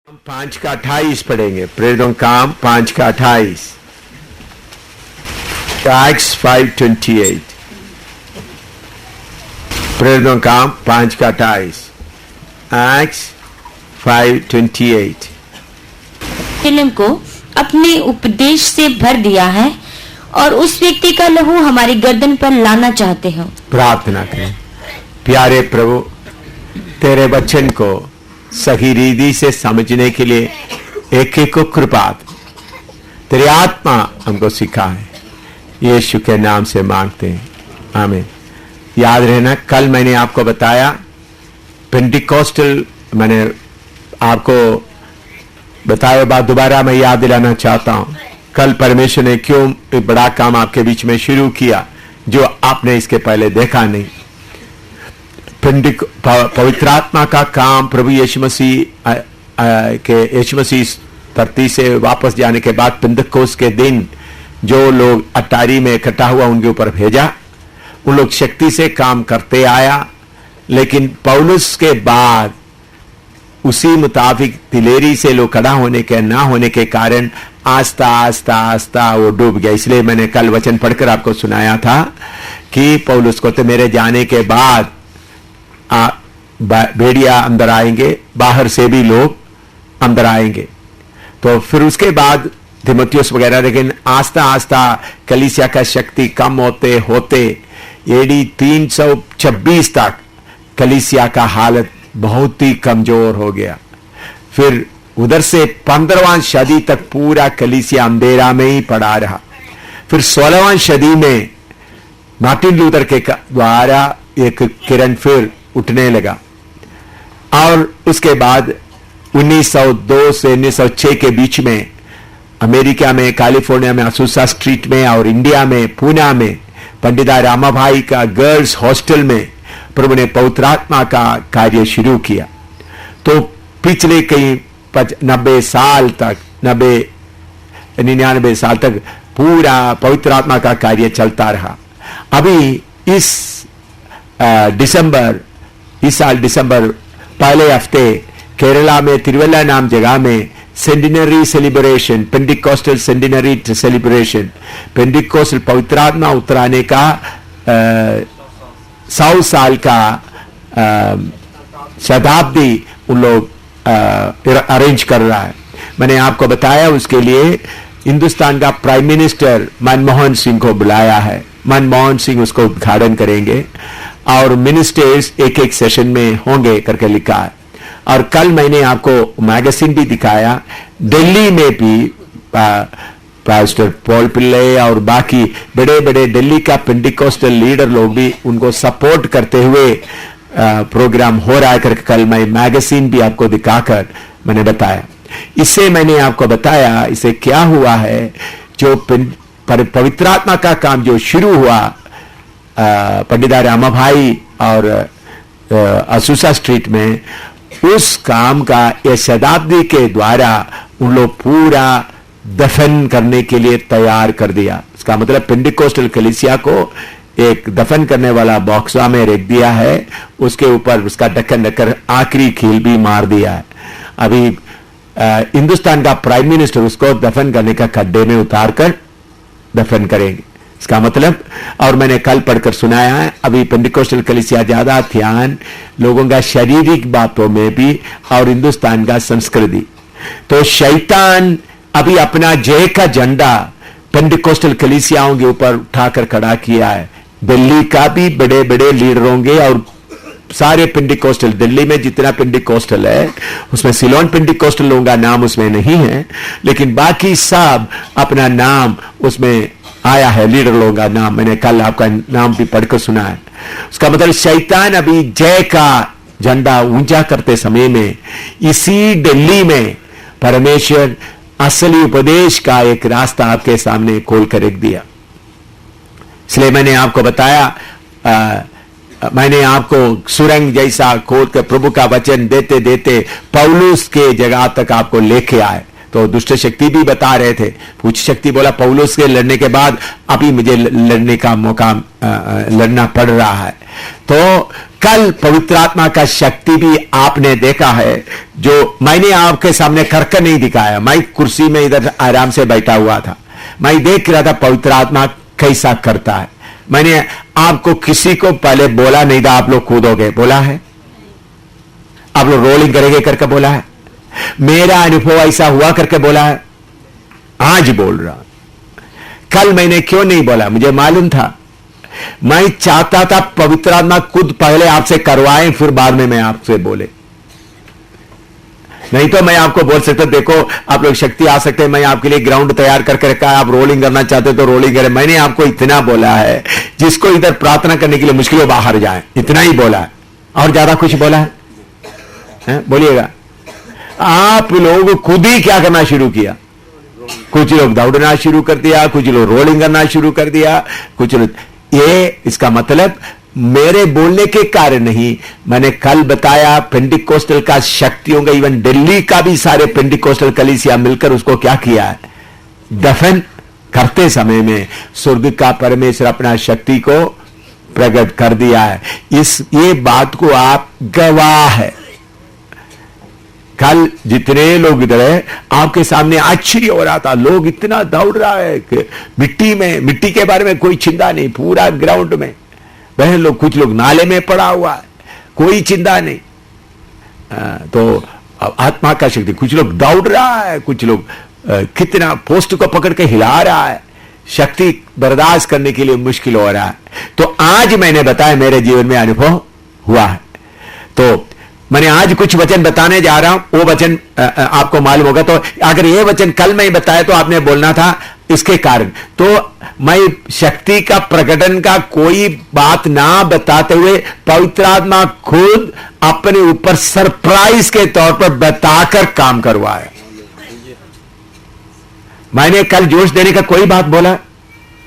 हम 5 का 28 पढ़ेंगे। प्रेरितों काम 5 का 28, Acts 5:28। प्रेरितों काम 5 का 28, Acts 5:28। फिल्म को अपने उपदेश से भर दिया है और उस व्यक्ति का लहू हमारी गर्दन पर लाना चाहते हो। प्रार्थना करें। प्यारे प्रभु, तेरे वचन को सही रीति से समझने के लिए एक एक को कृपा तेरी आत्मा हमको सिखाए, यीशु के नाम से मांगते हैं, आमीन। याद रहना, कल मैंने आपको बताया पेंटिकॉस्टल, मैंने आपको बताया बात दोबारा मैं याद दिलाना चाहता हूं। कल परमेश्वर ने क्यों एक बड़ा काम आपके बीच में शुरू किया जो आपने इसके पहले देखा नहीं। पवित्र आत्मा का काम प्रभु यीशु मसीह धरती से वापस जाने के बाद पेंतकोस्त के दिन जो लोग अटारी में इकट्ठा हुआ उनके ऊपर भेजा, उन लोग शक्ति से काम करते आया। लेकिन पौलुस के बाद उसी मुताबिक दिलेरी से लोग खड़ा होने के ना होने के कारण आस्ता आस्ता आस्ता वो डूब गया। इसलिए मैंने कल वचन पढ़कर आपको सुनाया था कि पौलुस को तो मेरे जाने के बाद भेड़िया अंदर आएंगे, बाहर से भी लोग अंदर आएंगे। तो फिर उसके बाद तिमुथियुस वगैरह, लेकिन आस्ता आस्ता कलीसिया का शक्ति कम होते होते एडी 326 तक कलीसिया का हालत बहुत ही कमजोर हो गया। फिर उधर से 15वां सदी तक पूरा कलीसिया अंधेरा में ही पड़ा रहा। फिर 16वां सदी में मार्टिन लूथर के द्वारा एक किरण फिर उठने लगा और उसके बाद 1902 से 1906 के बीच में अमेरिका में, कैलिफोर्निया में, असूसा स्ट्रीट में और इंडिया में, पूना में पंडिता रामाभाई का गर्ल्स हॉस्टल में प्रभु ने पवित्र आत्मा का कार्य शुरू किया। तो पिछले कई 99 साल तक 99 साल तक पूरा पवित्र आत्मा का कार्य चलता रहा। अभी इस साल दिसंबर पहले हफ्ते केरला में तिरुवल्ला नाम जगह में centenary celebration, Pentecostal centenary celebration, Pentecostal पवित्र आत्मा उतराने का 100 साल का शताब्दी उन लोग अरेंज कर रहा है। मैंने आपको बताया उसके लिए हिंदुस्तान का प्राइम मिनिस्टर मनमोहन सिंह को बुलाया है। मनमोहन सिंह उसको उद्घाटन करेंगे और मिनिस्टर्स एक एक सेशन में होंगे करके लिखा है। और कल मैंने आपको मैगजीन भी दिखाया, दिल्ली में भी पास्टर पॉल पिल्ले और बाकी बड़े बड़े दिल्ली का पेंटिकॉस्टल लीडर लोग भी उनको सपोर्ट करते हुए प्रोग्राम हो रहा है करके कल मैं मैगजीन भी आपको दिखाकर मैंने बताया। इससे मैंने आपको बताया इससे क्या हुआ है, जो पवित्र आत्मा का काम जो शुरू हुआ पंडिता रामाभाई और असूसा स्ट्रीट में, उस काम का यह शताब्दी के द्वारा उन लोग पूरा दफन करने के लिए तैयार कर दिया। इसका मतलब पेंटिकॉस्टल कलीसिया को एक दफन करने वाला बॉक्सा में रख दिया है, उसके ऊपर उसका ढक्कन रखकर आखिरी कील भी मार दिया है। अभी हिंदुस्तान का प्राइम मिनिस्टर उसको दफन करने का खड्डे में उतारकर दफन करेंगे। इसका मतलब, और मैंने कल पढ़कर सुनाया है, अभी पेंटिकॉस्टल कलीसिया ज्यादा ध्यान लोगों का शारीरिक बातों में भी और हिंदुस्तान का संस्कृति। तो शैतान अभी अपना जय का झंडा पेंटिकॉस्टल कलीसियाओं के ऊपर उठाकर खड़ा किया है। दिल्ली का भी बड़े बड़े लीडर होंगे और सारे पेंटिकॉस्टल, दिल्ली में जितना पेंटिकॉस्टल है उसमें सिलोन पेंटिकॉस्टल लोगों का नाम उसमें नहीं है, लेकिन बाकी सब अपना नाम उसमें आया है, लीडर लोगों का नाम। मैंने कल आपका नाम भी पढ़कर सुना है। उसका मतलब शैतान अभी जय का झंडा ऊंचा करते समय में इसी दिल्ली में परमेश्वर असली उपदेश का एक रास्ता आपके सामने खोल कर रख दिया। इसलिए मैंने आपको बताया, मैंने आपको सुरंग जैसा खोल कर प्रभु का वचन देते देते पौलुस के जगह तक आपको लेके आए। तो दुष्ट शक्ति भी बता रहे थे, पूछ शक्ति बोला पौलुस के लड़ने के बाद अभी मुझे लड़ने का मौका लड़ना पड़ रहा है। तो कल पवित्र आत्मा का शक्ति भी आपने देखा है, जो मैंने आपके सामने करके नहीं दिखाया। मैं कुर्सी में इधर आराम से बैठा हुआ था, मैं देख रहा था पवित्र आत्मा कैसा करता है। मैंने आपको किसी को पहले बोला नहीं था आप लोग कूदोगे, बोला है? आप लोग रोलिंग करेंगे करके बोला है? मेरा अनुभव ऐसा हुआ करके बोला है? आज बोल रहा। कल मैंने क्यों नहीं बोला? मुझे मालूम था, मैं चाहता था पवित्र आत्मा खुद पहले आपसे करवाए, फिर बाद में मैं आपसे बोले। नहीं तो मैं आपको बोल सकता, देखो आप लोग शक्ति आ सकते हैं, मैं आपके लिए ग्राउंड तैयार करके रखा है, आप रोलिंग करना चाहते हो तो रोलिंग करें। मैंने आपको इतना बोला है, जिसको इधर प्रार्थना करने के लिए मुश्किल हो बाहर जाए, इतना ही बोला है। और ज्यादा कुछ बोला है? बोलिएगा। आप लोग खुद ही क्या करना शुरू किया? कुछ लोग दौड़ना शुरू कर दिया, कुछ लोग रोलिंग करना शुरू कर दिया, कुछ लोग। ये इसका मतलब मेरे बोलने के कारण नहीं, मैंने कल बताया पेंटिकोस्टल का शक्तियों का, इवन दिल्ली का भी सारे पेंटिकोस्टल कलीसिया मिलकर उसको क्या किया है? दफन करते समय में स्वर्ग का परमेश्वर अपना शक्ति को प्रकट कर दिया है। ये बात को आप गवाह है। कल जितने लोग इधर है, आपके सामने आश्चर्य हो रहा था, लोग इतना दौड़ रहा है कि मिट्टी के बारे में कोई चिंता नहीं, पूरा ग्राउंड में बहन लोग, कुछ लोग नाले में पड़ा हुआ है, कोई चिंता नहीं। तो आत्मा का शक्ति, कुछ लोग दौड़ रहा है, कुछ लोग कितना पोस्ट को पकड़ के हिला रहा है, शक्ति बर्दाश्त करने के लिए मुश्किल हो रहा है। तो आज मैंने बताया, मेरे जीवन में अनुभव हुआ है। तो मैंने आज कुछ वचन बताने जा रहा हूं, वो वचन आपको मालूम होगा। तो अगर ये वचन कल मैं बताया तो आपने बोलना था इसके कारण। तो मैं शक्ति का प्रकटन का कोई बात ना बताते हुए पवित्र आत्मा खुद अपने ऊपर सरप्राइज के तौर पर बताकर काम करवाया। मैंने कल जोश देने का कोई बात बोला?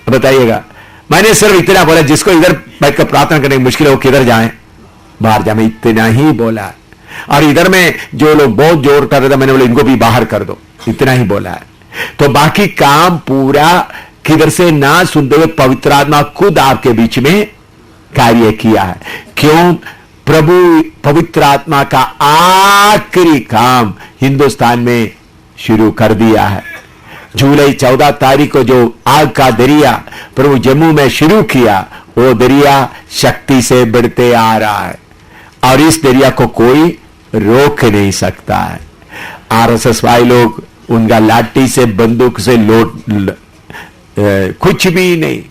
बताइएगा। मैंने सिर्फ इतना बोला, जिसको इधर बैठकर प्रार्थना करने की मुश्किल हो किधर जाएं, बाहर जाए, इतना ही बोला। और इधर में जो लोग बहुत जोर कर रहे थे, मैंने बोला इनको भी बाहर कर दो, इतना ही बोला है। तो बाकी काम पूरा किधर से ना सुनते हुए पवित्र आत्मा खुद आपके बीच में कार्य किया है। क्यों? प्रभु पवित्र आत्मा का आखिरी काम हिंदुस्तान में शुरू कर दिया है। जुलाई 14 तारीख को जो आग का दरिया प्रभु जम्मू में शुरू किया, वो दरिया शक्ति से बढ़ते आ रहा है और इस दरिया को कोई रोक नहीं सकता है। आरएसएस वाले लोग उनका लाठी से, बंदूक से कुछ भी नहीं,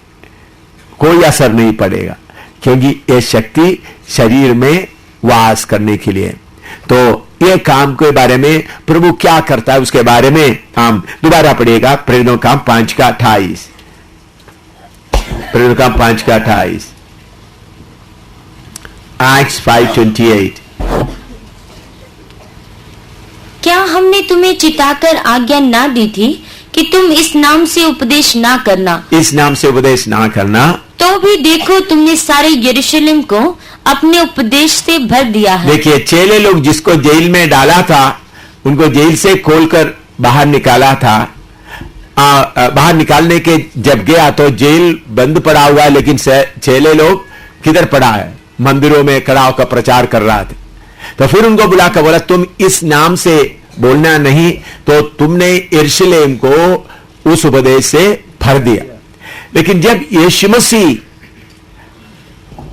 कोई असर नहीं पड़ेगा, क्योंकि ये शक्ति शरीर में वास करने के लिए। तो ये काम के बारे में प्रभु क्या करता है उसके बारे में हम दोबारा पढ़िएगा। प्रेरितों का 5:28, प्रेरितों का 5:28, Acts 5:28। क्या हमने तुम्हें चिताकर आज्ञा ना दी थी कि तुम इस नाम से उपदेश ना करना? इस नाम से उपदेश ना करना। तो भी देखो तुमने सारे यरूशलेम को अपने उपदेश से भर दिया है। देखिए, चेले लोग जिसको जेल में डाला था, उनको जेल से खोलकर बाहर निकाला था। बाहर निकालने के जब गया तो जेल बंद पड़ा हुआ है, लेकिन चेले लोग किधर पड़ा है? मंदिरों में खड़ा होकर प्रचार कर रहा था। तो फिर उनको बुलाकर बोला, तुम इस नाम से बोलना नहीं, तो तुमने यरूशलेम को उस उपदेश से भर दिया। लेकिन जब यीशु मसीह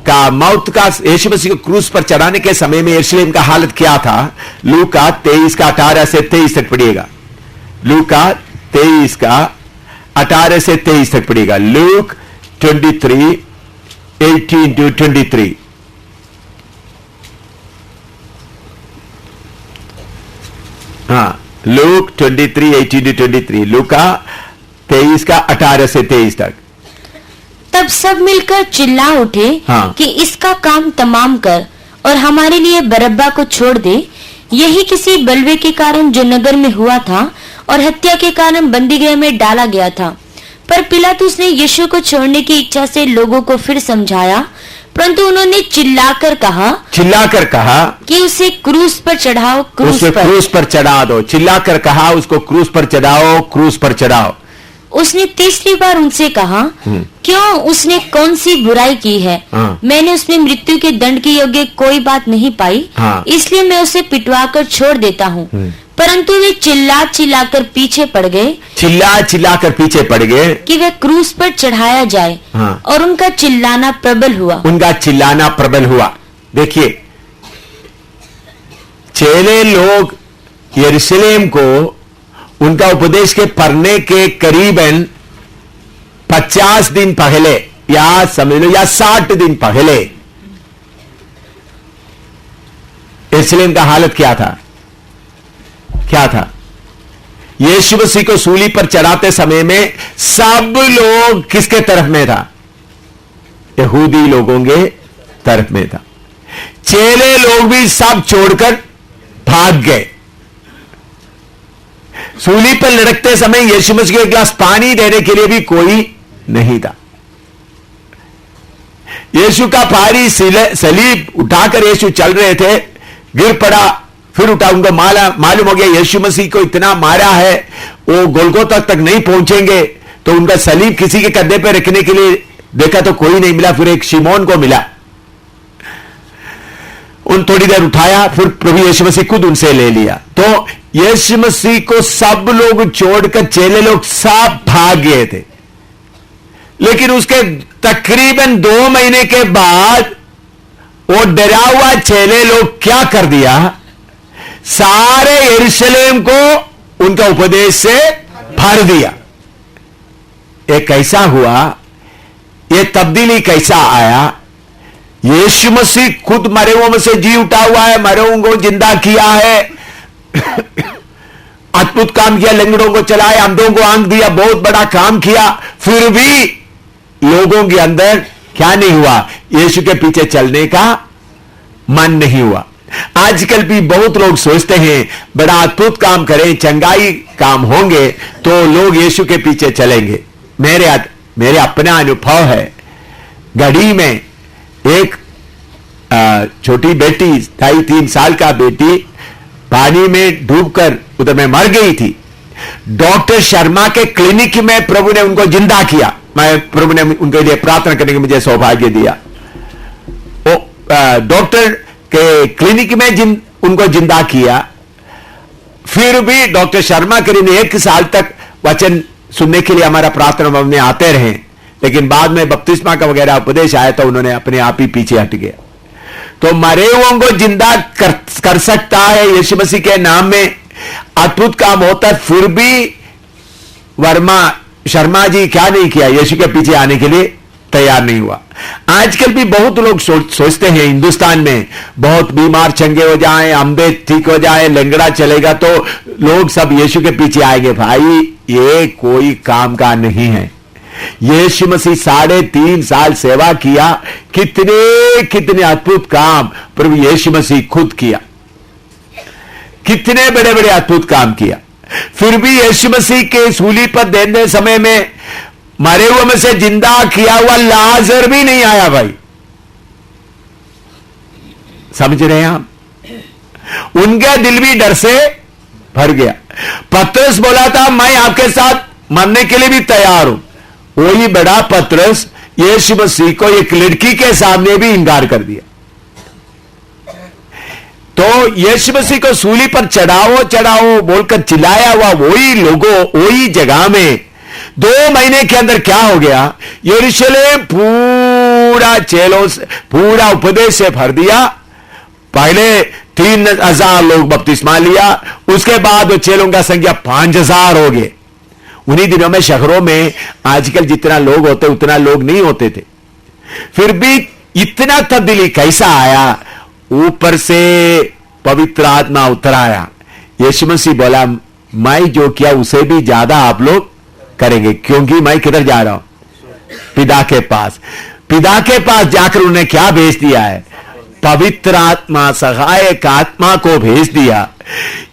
का मौत का, यीशु मसीह को क्रूस पर चढ़ाने के समय में यरूशलेम का हालत क्या था? लूका 23:18 से 23 तक पढ़िएगा। लूका 23:18 से 23 तक पढ़िएगा। लूक 23:18-23। हाँ, लूक 23:18-23, लूका 23:18 से 23 तक। तब सब मिलकर चिल्ला उठे कि इसका काम तमाम कर और हमारे लिए बरअब्बा को छोड़ दे। यही किसी बलवे के कारण जो नगर में हुआ था और हत्या के कारण बंदीगृह में डाला गया था। पर पिलातुस ने यीशु को छोड़ने की इच्छा से लोगों को फिर समझाया, परंतु उन्होंने चिल्लाकर कहा कि उसे क्रूस पर चढ़ाओ, क्रूस पर चढ़ा दो। चिल्लाकर कहा उसको क्रूस पर चढ़ाओ, क्रूस पर चढ़ाओ। उसने तीसरी बार उनसे कहा, क्यों, उसने कौन सी बुराई की है? मैंने उसमें मृत्यु के दंड के योग्य कोई बात नहीं पाई, इसलिए मैं उसे पिटवा कर छोड़ देता हूँ। परंतु वे चिल्ला चिल्लाकर पीछे पड़ गए, पीछे पड़ गए कि वे क्रूस पर चढ़ाया जाए। और उनका चिल्लाना प्रबल हुआ। देखिए, चेले लोग यरूशलेम को उनका उपदेश के पढ़ने के करीबन 50 दिन पहले, या समझ लो या 60 दिन पहले, यरूशलेम का हालत क्या था? यीशु मसीह को सूली पर चढ़ाते समय में सब लोग किसके तरफ में था? यहूदी लोगों के तरफ में था। चेले लोग भी सब छोड़कर भाग गए। सूली पर लटकते समय यीशु मसीह को एक गिलास पानी देने के लिए भी कोई नहीं था। यीशु का भारी सलीब उठाकर यीशु चल रहे थे, गिर पड़ा, फिर उठा। उनको मालूम हो गया यीशु मसीह को इतना मारा है, वो गोलगोथा तक नहीं पहुंचेंगे, तो उनका सलीब किसी के कंधे पे रखने के लिए देखा तो कोई नहीं मिला। फिर एक शिमोन को मिला, उन थोड़ी देर उठाया, फिर प्रभु यीशु मसीह खुद उनसे ले लिया। तो यीशु मसीह को सब लोग छोड़कर चेले लोग सब भाग गए थे। लेकिन उसके तकरीबन 2 महीने के बाद वो डरा हुआ चेले लोग क्या कर दिया? सारे यरूशलेम को उनका उपदेश से भर दिया। ये कैसा हुआ? ये तब्दीली कैसा आया? यीशु मसीह खुद मरे हुओं में से जी उठा हुआ है, मरे हुओं को जिंदा किया है, अद्भुत काम किया, लंगड़ों को चलाया, अंधों को आंख दिया, बहुत बड़ा काम किया। फिर भी लोगों के अंदर क्या नहीं हुआ? यीशु के पीछे चलने का मन नहीं हुआ। आजकल भी बहुत लोग सोचते हैं बड़ा अद्भुत काम करें, चंगाई काम होंगे तो लोग यीशु के पीछे चलेंगे। मेरे अपना अनुभव है, गढ़ी में एक छोटी बेटी, 2.5-3 साल का बेटी पानी में डूबकर उधर में मर गई थी। डॉक्टर शर्मा के क्लिनिक में प्रभु ने उनको जिंदा किया। प्रभु ने उनके लिए प्रार्थना करने का मुझे सौभाग्य दिया। डॉक्टर के क्लिनिक में उनको जिंदा किया। फिर भी डॉक्टर शर्मा करीब 1 साल तक वचन सुनने के लिए हमारा प्रार्थना भवन में आते रहे, लेकिन बाद में बपतिस्मा का वगैरह उपदेश आया तो उन्होंने अपने आप ही पीछे हट गया। तो मरे हुओं को जिंदा कर सकता है यीशु मसीह के नाम में, अद्भुत काम होता है। फिर भी शर्मा जी क्या नहीं किया? यीशु के पीछे आने के लिए तैयार नहीं हुआ। आजकल भी बहुत लोग सोचते हैं हिंदुस्तान में बहुत बीमार चंगे हो जाएं, अंधे ठीक हो जाएं, लंगड़ा चलेगा तो लोग सब यीशु के पीछे आएंगे। भाई, ये कोई काम का नहीं है। यीशु मसीह 3.5 साल सेवा किया, कितने अद्भुत काम प्रभु यीशु मसीह खुद किया, कितने बड़े बड़े अद्भुत काम किया। फिर भी यीशु मसीह के सूली पर देने समय में मरे हुए में से जिंदा किया हुआ लाजर भी नहीं आया। भाई, समझ रहे हैं आप? उनका दिल भी डर से भर गया। पतरस बोला था मैं आपके साथ मरने के लिए भी तैयार हूं। वही बड़ा पतरस यीशु मसीह को एक लड़की के सामने भी इंकार कर दिया। तो यीशु मसीह को सूली पर चढ़ाओ बोलकर चिल्लाया हुआ वही लोगों, वही जगह में 2 महीने के अंदर क्या हो गया? यरूशलेम पूरा चेलों से, पूरा उपदेश से भर दिया। पहले 3,000 लोग बपतिस्मा लिया, उसके बाद चेलों का संख्या 5,000 हो गए। उन्हीं दिनों में शहरों में आजकल जितना लोग होते उतना लोग नहीं होते थे। फिर भी इतना तब्दीली कैसा आया? ऊपर से पवित्र आत्मा उतर आया। यीशु मसीह बोला मैं जो किया उसे भी ज्यादा आप लोग करेंगे, क्योंकि मैं किधर जा रहा हूं? पिता के पास। पिता के पास जाकर उन्हें क्या भेज दिया है? पवित्र आत्मा, सहायक आत्मा को भेज दिया।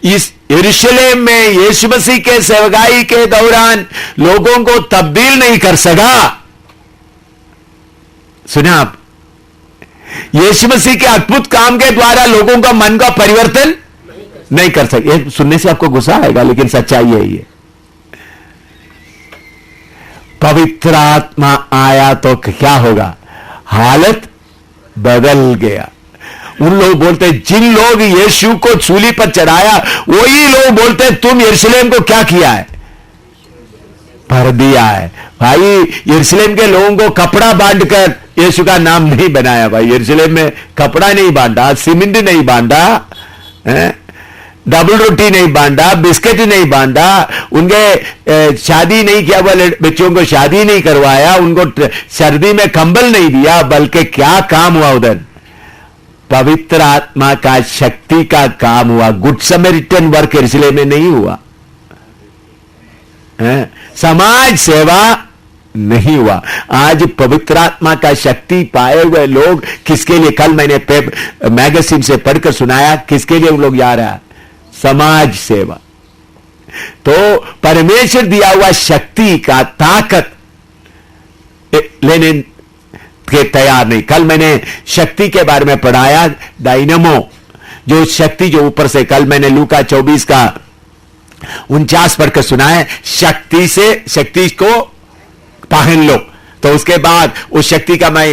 इस यरूशलेम में यीशु मसीह के सेवकाई के दौरान लोगों को तब्दील नहीं कर सका। सुना आप? यीशु मसीह के अद्भुत काम के द्वारा लोगों का मन का परिवर्तन नहीं कर सके। सुनने से आपको गुस्सा आएगा, लेकिन सच्चाई है ये। पवित्र आत्मा आया तो क्या होगा? हालत बदल गया। उन लोग बोलते, जिन लोग यीशु को सूली पर चढ़ाया वही लोग बोलते तुम यरूशलेम को क्या किया है? भर दिया है। भाई यरूशलेम के लोगों को कपड़ा बांधकर यीशु का नाम नहीं बनाया। भाई यरूशलेम में कपड़ा नहीं बांधा, सीमेंट नहीं बांधा, डबल रोटी नहीं बांधा, बिस्किट नहीं बांधा, उनके शादी नहीं किया, बोले बच्चों को शादी नहीं करवाया, उनको सर्दी में कंबल नहीं दिया, बल्कि क्या काम हुआ उधर? पवित्र आत्मा का शक्ति का काम हुआ। गुड समरिटन वर्क यरूशलेम में नहीं हुआ, समाज सेवा नहीं हुआ। आज पवित्र आत्मा का शक्ति पाए हुए लोग किसके लिए? कल मैंने मैगजीन से पढ़कर सुनाया, किसके लिए वो लोग जा रहा है? समाज सेवा। तो परमेश्वर दिया हुआ शक्ति का ताकत लेने के तैयार नहीं। कल मैंने शक्ति के बारे में पढ़ाया, डायनामो, जो शक्ति जो ऊपर से, कल मैंने लूका 24 का 49 पढ़कर सुनाया, शक्ति से शक्ति को पहन लो। तो उसके बाद उस शक्ति का मैं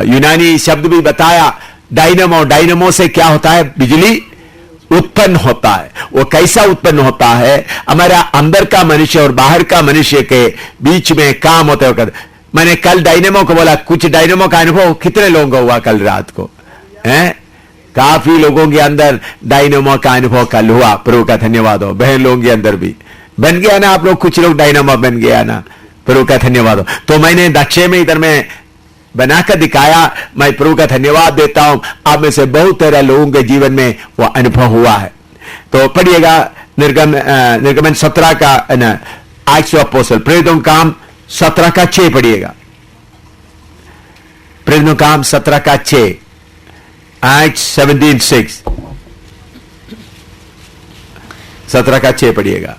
यूनानी शब्द भी बताया, डायनामो। डायनामो से क्या होता है? बिजली उत्पन्न होता है। वो कैसा उत्पन्न होता है? हमारा अंदर का मनुष्य और बाहर का मनुष्य के बीच में काम होते वक्त। मैंने कल डायनामो को बोला, कुछ डायनामो का अनुभव कितने लोगों को हुआ कल रात को? काफी लोगों के अंदर डायनामो का अनुभव कल हुआ। प्रभु का धन्यवाद हो। बहन लोगों के अंदर भी बन गया ना, आप लोग कुछ लोग डायनामो बन गया ना, प्रभु का धन्यवाद हो। तो मैंने दक्षे में इधर में बनाकर दिखाया, मैं प्रभु का धन्यवाद देता हूं। आप में से बहुत तरह लोगों के जीवन में वो अनुभव हुआ है। तो पढ़िएगा निर्गमन 17 का एक्ट्स ऑफ अपोस्टल, प्रेरितों काम 17 का 6 पढ़िएगा। प्रेरितों काम 17 का 6, एक्ट्स 17:6, 17 का 6 पढ़िएगा।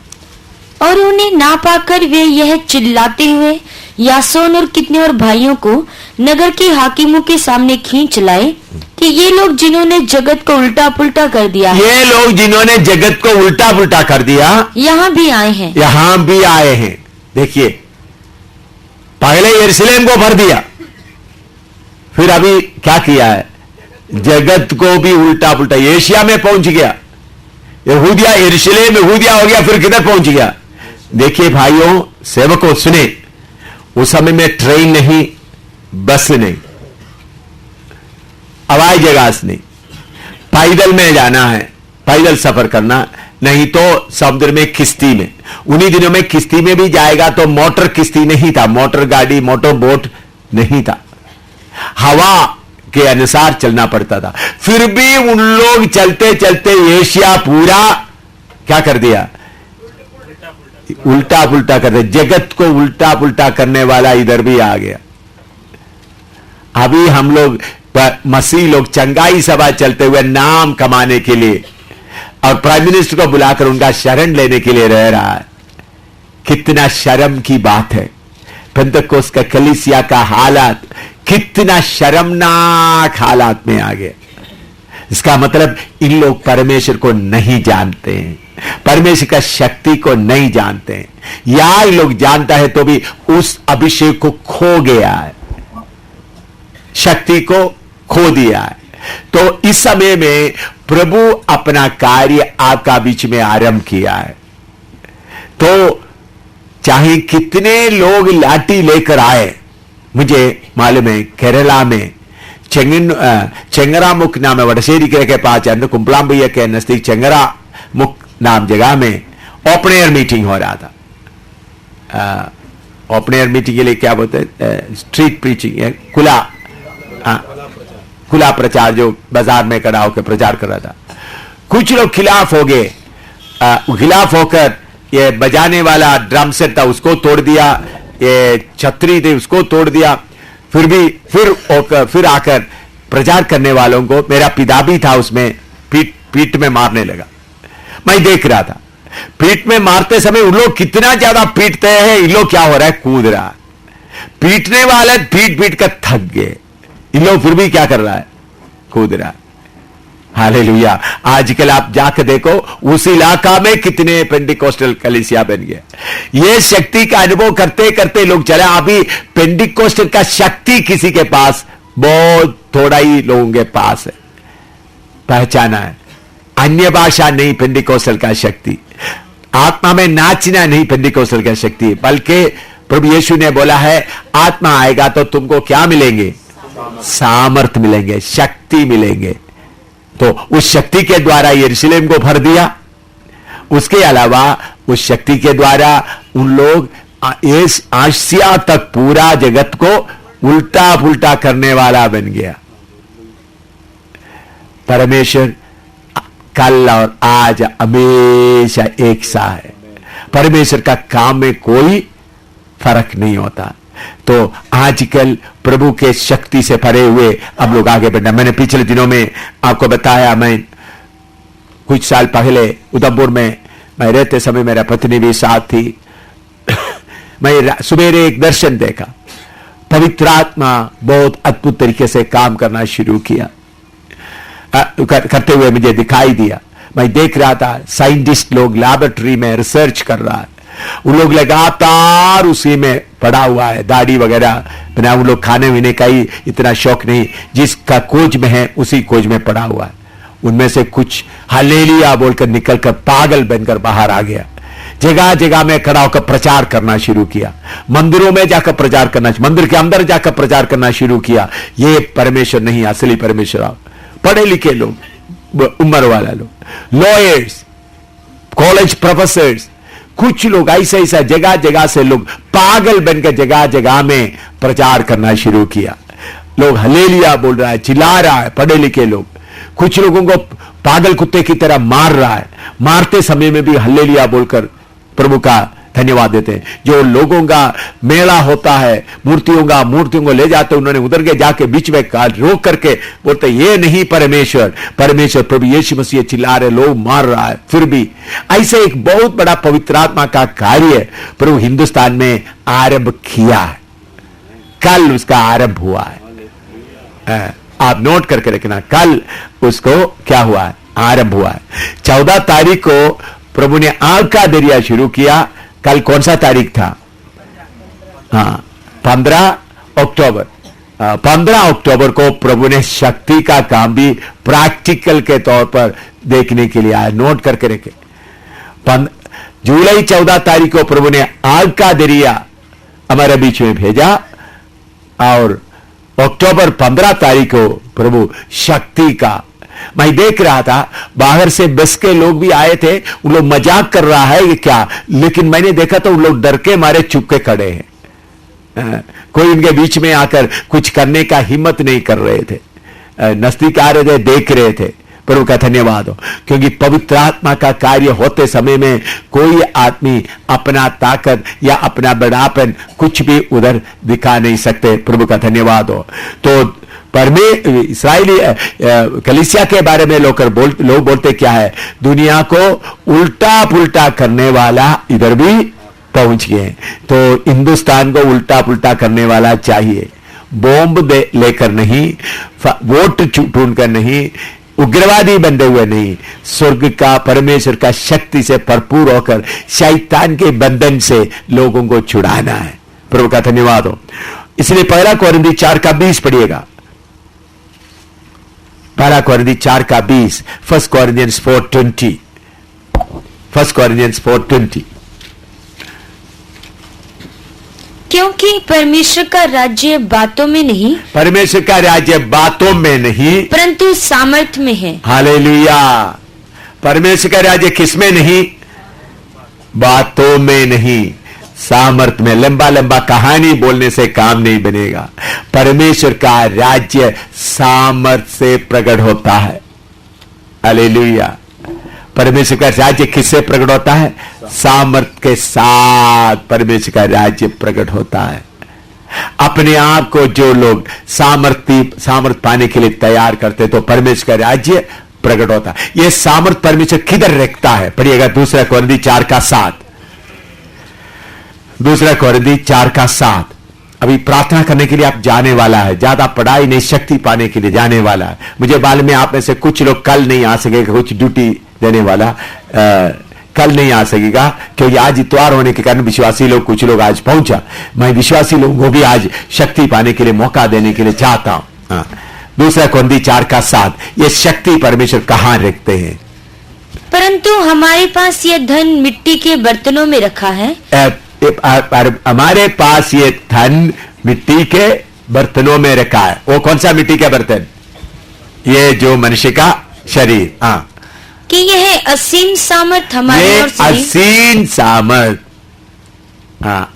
और उन्हें ना पाकर वे यह चिल्लाते हुए यासोन और कितने और भाइयों को नगर के हाकिमों के सामने खींच लाए कि ये लोग जिन्होंने जगत को उल्टा पुल्टा कर दिया है, ये लोग जिन्होंने जगत को उल्टा पुल्टा कर दिया, यहाँ भी आए हैं, यहां भी आए हैं। देखिए, पहले यरूशलेम को भर दिया, फिर अभी क्या किया है? जगत को भी उल्टा पुल्टा। एशिया में पहुंच गया, यहूदिया, यरूशलेम यहूदिया हो गया, फिर किधर पहुंच गया? देखिए भाइयों, सेवकों सुने, उस समय में ट्रेन नहीं, बस नहीं, हवाई जहाज नहीं, पैदल में जाना है, पैदल सफर करना, नहीं तो समुद्र में किश्ती में। उन्हीं दिनों में किश्ती में भी जाएगा तो मोटर किश्ती नहीं था, मोटर गाड़ी, मोटर बोट नहीं था, हवा के अनुसार चलना पड़ता था। फिर भी उन लोग चलते चलते एशिया पूरा क्या कर दिया? उल्टा पुल्टा कर दिया। जगत को उल्टा पुल्टा करने वाला इधर भी आ गया। अभी हम लोग मसीह लोग चंगाई सभा चलते हुए नाम कमाने के लिए और प्राइम मिनिस्टर को बुलाकर उनका शरण लेने के लिए रह रहा है। कितना शर्म की बात है। पेंतकोस्त का कलीसिया का हालात कितना शर्मनाक हालात में आ गया। इसका मतलब इन लोग परमेश्वर को नहीं जानते हैं, परमेश्वर का शक्ति को नहीं जानते हैं, या इन लोग जानता है तो भी उस अभिषेक को खो गया है, शक्ति को खो दिया है। तो इस समय में प्रभु अपना कार्य आपका बीच में आरंभ किया है। तो चाहे कितने लोग लाठी लेकर आए, मुझे मालूम है केरला में चेंगरामुख नाम है, वडसेरी के पास कुंपलांबैया के नजदीक चेंगरामुख नाम जगह में ओपन एयर मीटिंग हो रहा था। ओपन एयर मीटिंग के लिए क्या बोलते हैं? स्ट्रीट प्रीचिंग है, खुला प्रचार, जो बाजार में खड़ा होकर प्रचार कर रहा था। कुछ लोग खिलाफ हो गए, खिलाफ होकर ये बजाने वाला ड्रम सेट था उसको तोड़ दिया, ये छतरी थी उसको तोड़ दिया। फिर आकर प्रचार करने वालों को, मेरा पिता भी था उसमें, पीठ में मारने लगा। मैं देख रहा था, पीठ में मारते समय उन लोग कितना ज्यादा पीटते हैं, इन लोग क्या हो रहा है? कूद रहा है। पीटने वाले पीट कर थक गए, इन लोग फिर भी क्या कर रहा है? कूद रहा है। हालेलुया। आजकल आप जाकर देखो उस इलाका में कितने पेंटिकोस्टल कलीसिया बन गए। ये शक्ति का अनुभव करते करते लोग चले। अभी पेंटिकोस्टल का शक्ति किसी के पास बहुत थोड़ा ही लोगों के पास है, पहचाना है। अन्य भाषा नहीं पेंटिकोस्टल का शक्ति, आत्मा में नाचना नहीं पेंटिकोस्टल का शक्ति, बल्कि प्रभु यीशु ने बोला है आत्मा आएगा तो तुमको क्या मिलेंगे? सामर्थ मिलेंगे, शक्ति मिलेंगे। तो उस शक्ति के द्वारा यरूशलेम को भर दिया। उसके अलावा उस शक्ति के द्वारा उन लोग इस आसिया तक पूरा जगत को उल्टा पुल्टा करने वाला बन गया। परमेश्वर कल और आज हमेशा एक सा है। परमेश्वर का काम में कोई फर्क नहीं होता। तो आजकल प्रभु के शक्ति से भरे हुए अब लोग आगे बढ़ना। मैंने पिछले दिनों में आपको बताया, मैं कुछ साल पहले उधमपुर में मैं रहते समय मेरा पत्नी भी साथ थी। मैं सुबेरे एक दर्शन देखा, पवित्र आत्मा बहुत अद्भुत तरीके से काम करना शुरू किया, करते हुए मुझे दिखाई दिया। मैं देख रहा था साइंटिस्ट लोग लैबोरेटरी में रिसर्च कर रहा है, उन लोग लगातार उसी में पड़ा हुआ है, दाढ़ी वगैरह बिना। उन लोग खाने पीने का ही इतना शौक नहीं, जिसका खोज में है उसी खोज में पड़ा हुआ है। उनमें से कुछ हालेलुया बोलकर निकलकर पागल बनकर बाहर आ गया, जगह जगह में खड़ा होकर प्रचार करना शुरू किया, मंदिरों में जाकर प्रचार करना, मंदिर के अंदर जाकर प्रचार करना शुरू किया। ये परमेश्वर नहीं, असली परमेश्वर आप। पढ़े लिखे लोग, उम्र वाला लोग, लॉयर्स, कॉलेज प्रोफेसर्स, कुछ लोग ऐसा जगह जगह से लोग पागल बनकर जगह जगह में प्रचार करना शुरू किया। लोग हलेलिया बोल रहा है, चिल्ला रहा है, पढ़े लिखे लोग। कुछ लोगों को पागल कुत्ते की तरह मार रहा है, मारते समय में भी हलेलिया बोलकर प्रभु का धन्यवाद देते हैं। जो लोगों का मेला होता है, मूर्तियों को ले जाते, उन्होंने उधर के जाके बीच में रोक करके बोलते ये नहीं परमेश्वर, परमेश्वर प्रभु यीशु मसीह चिल्ला रहे, लोग मार रहा है। फिर भी ऐसे एक बहुत बड़ा पवित्र आत्मा का कार्य प्रभु हिंदुस्तान में आरंभ किया है। कल उसका आरंभ हुआ है, आप नोट करके रखना, कल उसको क्या हुआ है? आरंभ हुआ है। 14 तारीख को प्रभु ने आग का दरिया शुरू किया। कल कौन सा तारीख था? हाँ, 15 अक्टूबर। 15 अक्टूबर को प्रभु ने शक्ति का काम भी प्रैक्टिकल के तौर पर देखने के लिए आया, नोट करके रखे। जुलाई 14 तारीख को प्रभु ने आग का दरिया हमारे बीच में भेजा, और अक्टूबर 15 तारीख को प्रभु शक्ति का। मैं देख रहा था बाहर से बस के लोग भी आए थे, उन लोग मजाक कर रहा है ये क्या, लेकिन मैंने देखा तो उन लोग डर के मारे चुप के खड़े हैं। कोई उनके बीच में आकर कुछ करने का हिम्मत नहीं कर रहे थे, नजदीक आ रहे थे, देख रहे थे। प्रभु का धन्यवाद हो, क्योंकि पवित्र आत्मा का कार्य होते समय में कोई आदमी अपना ताकत या अपना बड़ापन कुछ भी उधर दिखा नहीं सकते। प्रभु का धन्यवाद हो। तो इस्राएली कलीसिया के बारे में लोग बोलते क्या है? दुनिया को उल्टा पुल्टा करने वाला इधर भी पहुंच गए। तो हिंदुस्तान को उल्टा पुल्टा करने वाला चाहिए, बॉम्ब लेकर नहीं, वोट ढूंढकर नहीं, उग्रवादी बंधे हुए नहीं, स्वर्ग का परमेश्वर का शक्ति से भरपूर होकर शैतान के बंधन से लोगों को छुड़ाना है। प्रभु का धन्यवाद हो। इसलिए 1 कोरिन्थी 4:20 पढ़िएगा। 1 कोरिन्थी 4:20, 1 Corinthians 4:20, 1 Corinthians 4:20। क्योंकि परमेश्वर का राज्य बातों में नहीं, परमेश्वर का राज्य बातों में नहीं परंतु सामर्थ्य में है। हालेलुया। परमेश्वर का राज्य किसमें नहीं? बातों में नहीं, सामर्थ्य में। लंबा लंबा कहानी बोलने से काम नहीं बनेगा। परमेश्वर का राज्य सामर्थ्य से प्रकट होता है। हालेलुया। परमेश्वर का राज्य किससे प्रकट होता है? सामर्थ्य के साथ परमेश्वर का राज्य प्रकट होता है। अपने आप को जो लोग सामर्थ्य पाने के लिए तैयार करते तो परमेश्वर का राज्य प्रकट होता है। यह सामर्थ्य परमेश्वर किधर रखता है? पढ़िएगा 2 कोरिन्थी 4:7, 2 कोरिन्थी 4:7। अभी प्रार्थना करने के लिए आप जाने वाला है, ज्यादा पढ़ाई नहीं, शक्ति पाने के लिए जाने वाला है। मुझे मालूम है आप में से कुछ लोग कल नहीं आ सकेगा, कुछ ड्यूटी देने वाला कल नहीं आ सकेगा, क्योंकि आज इतवार होने के कारण विश्वासी लोग कुछ लोग आज पहुंचा। मैं विश्वासी लोगों को भी आज शक्ति पाने के लिए मौका देने के लिए चाहता हूं। दूसरा कोरिन्थी 4:7, ये शक्ति परमेश्वर कहां रखते हैं? परंतु हमारे पास ये धन मिट्टी के बर्तनों में रखा है। हमारे पास ये धन मिट्टी के बर्तनों में रखा है। वो कौन सा मिट्टी के बर्तन? ये जो मनुष्य का शरीर। हाँ, कि यह असीम सामर्थ हमारे ओर से, असीम सामर्थ,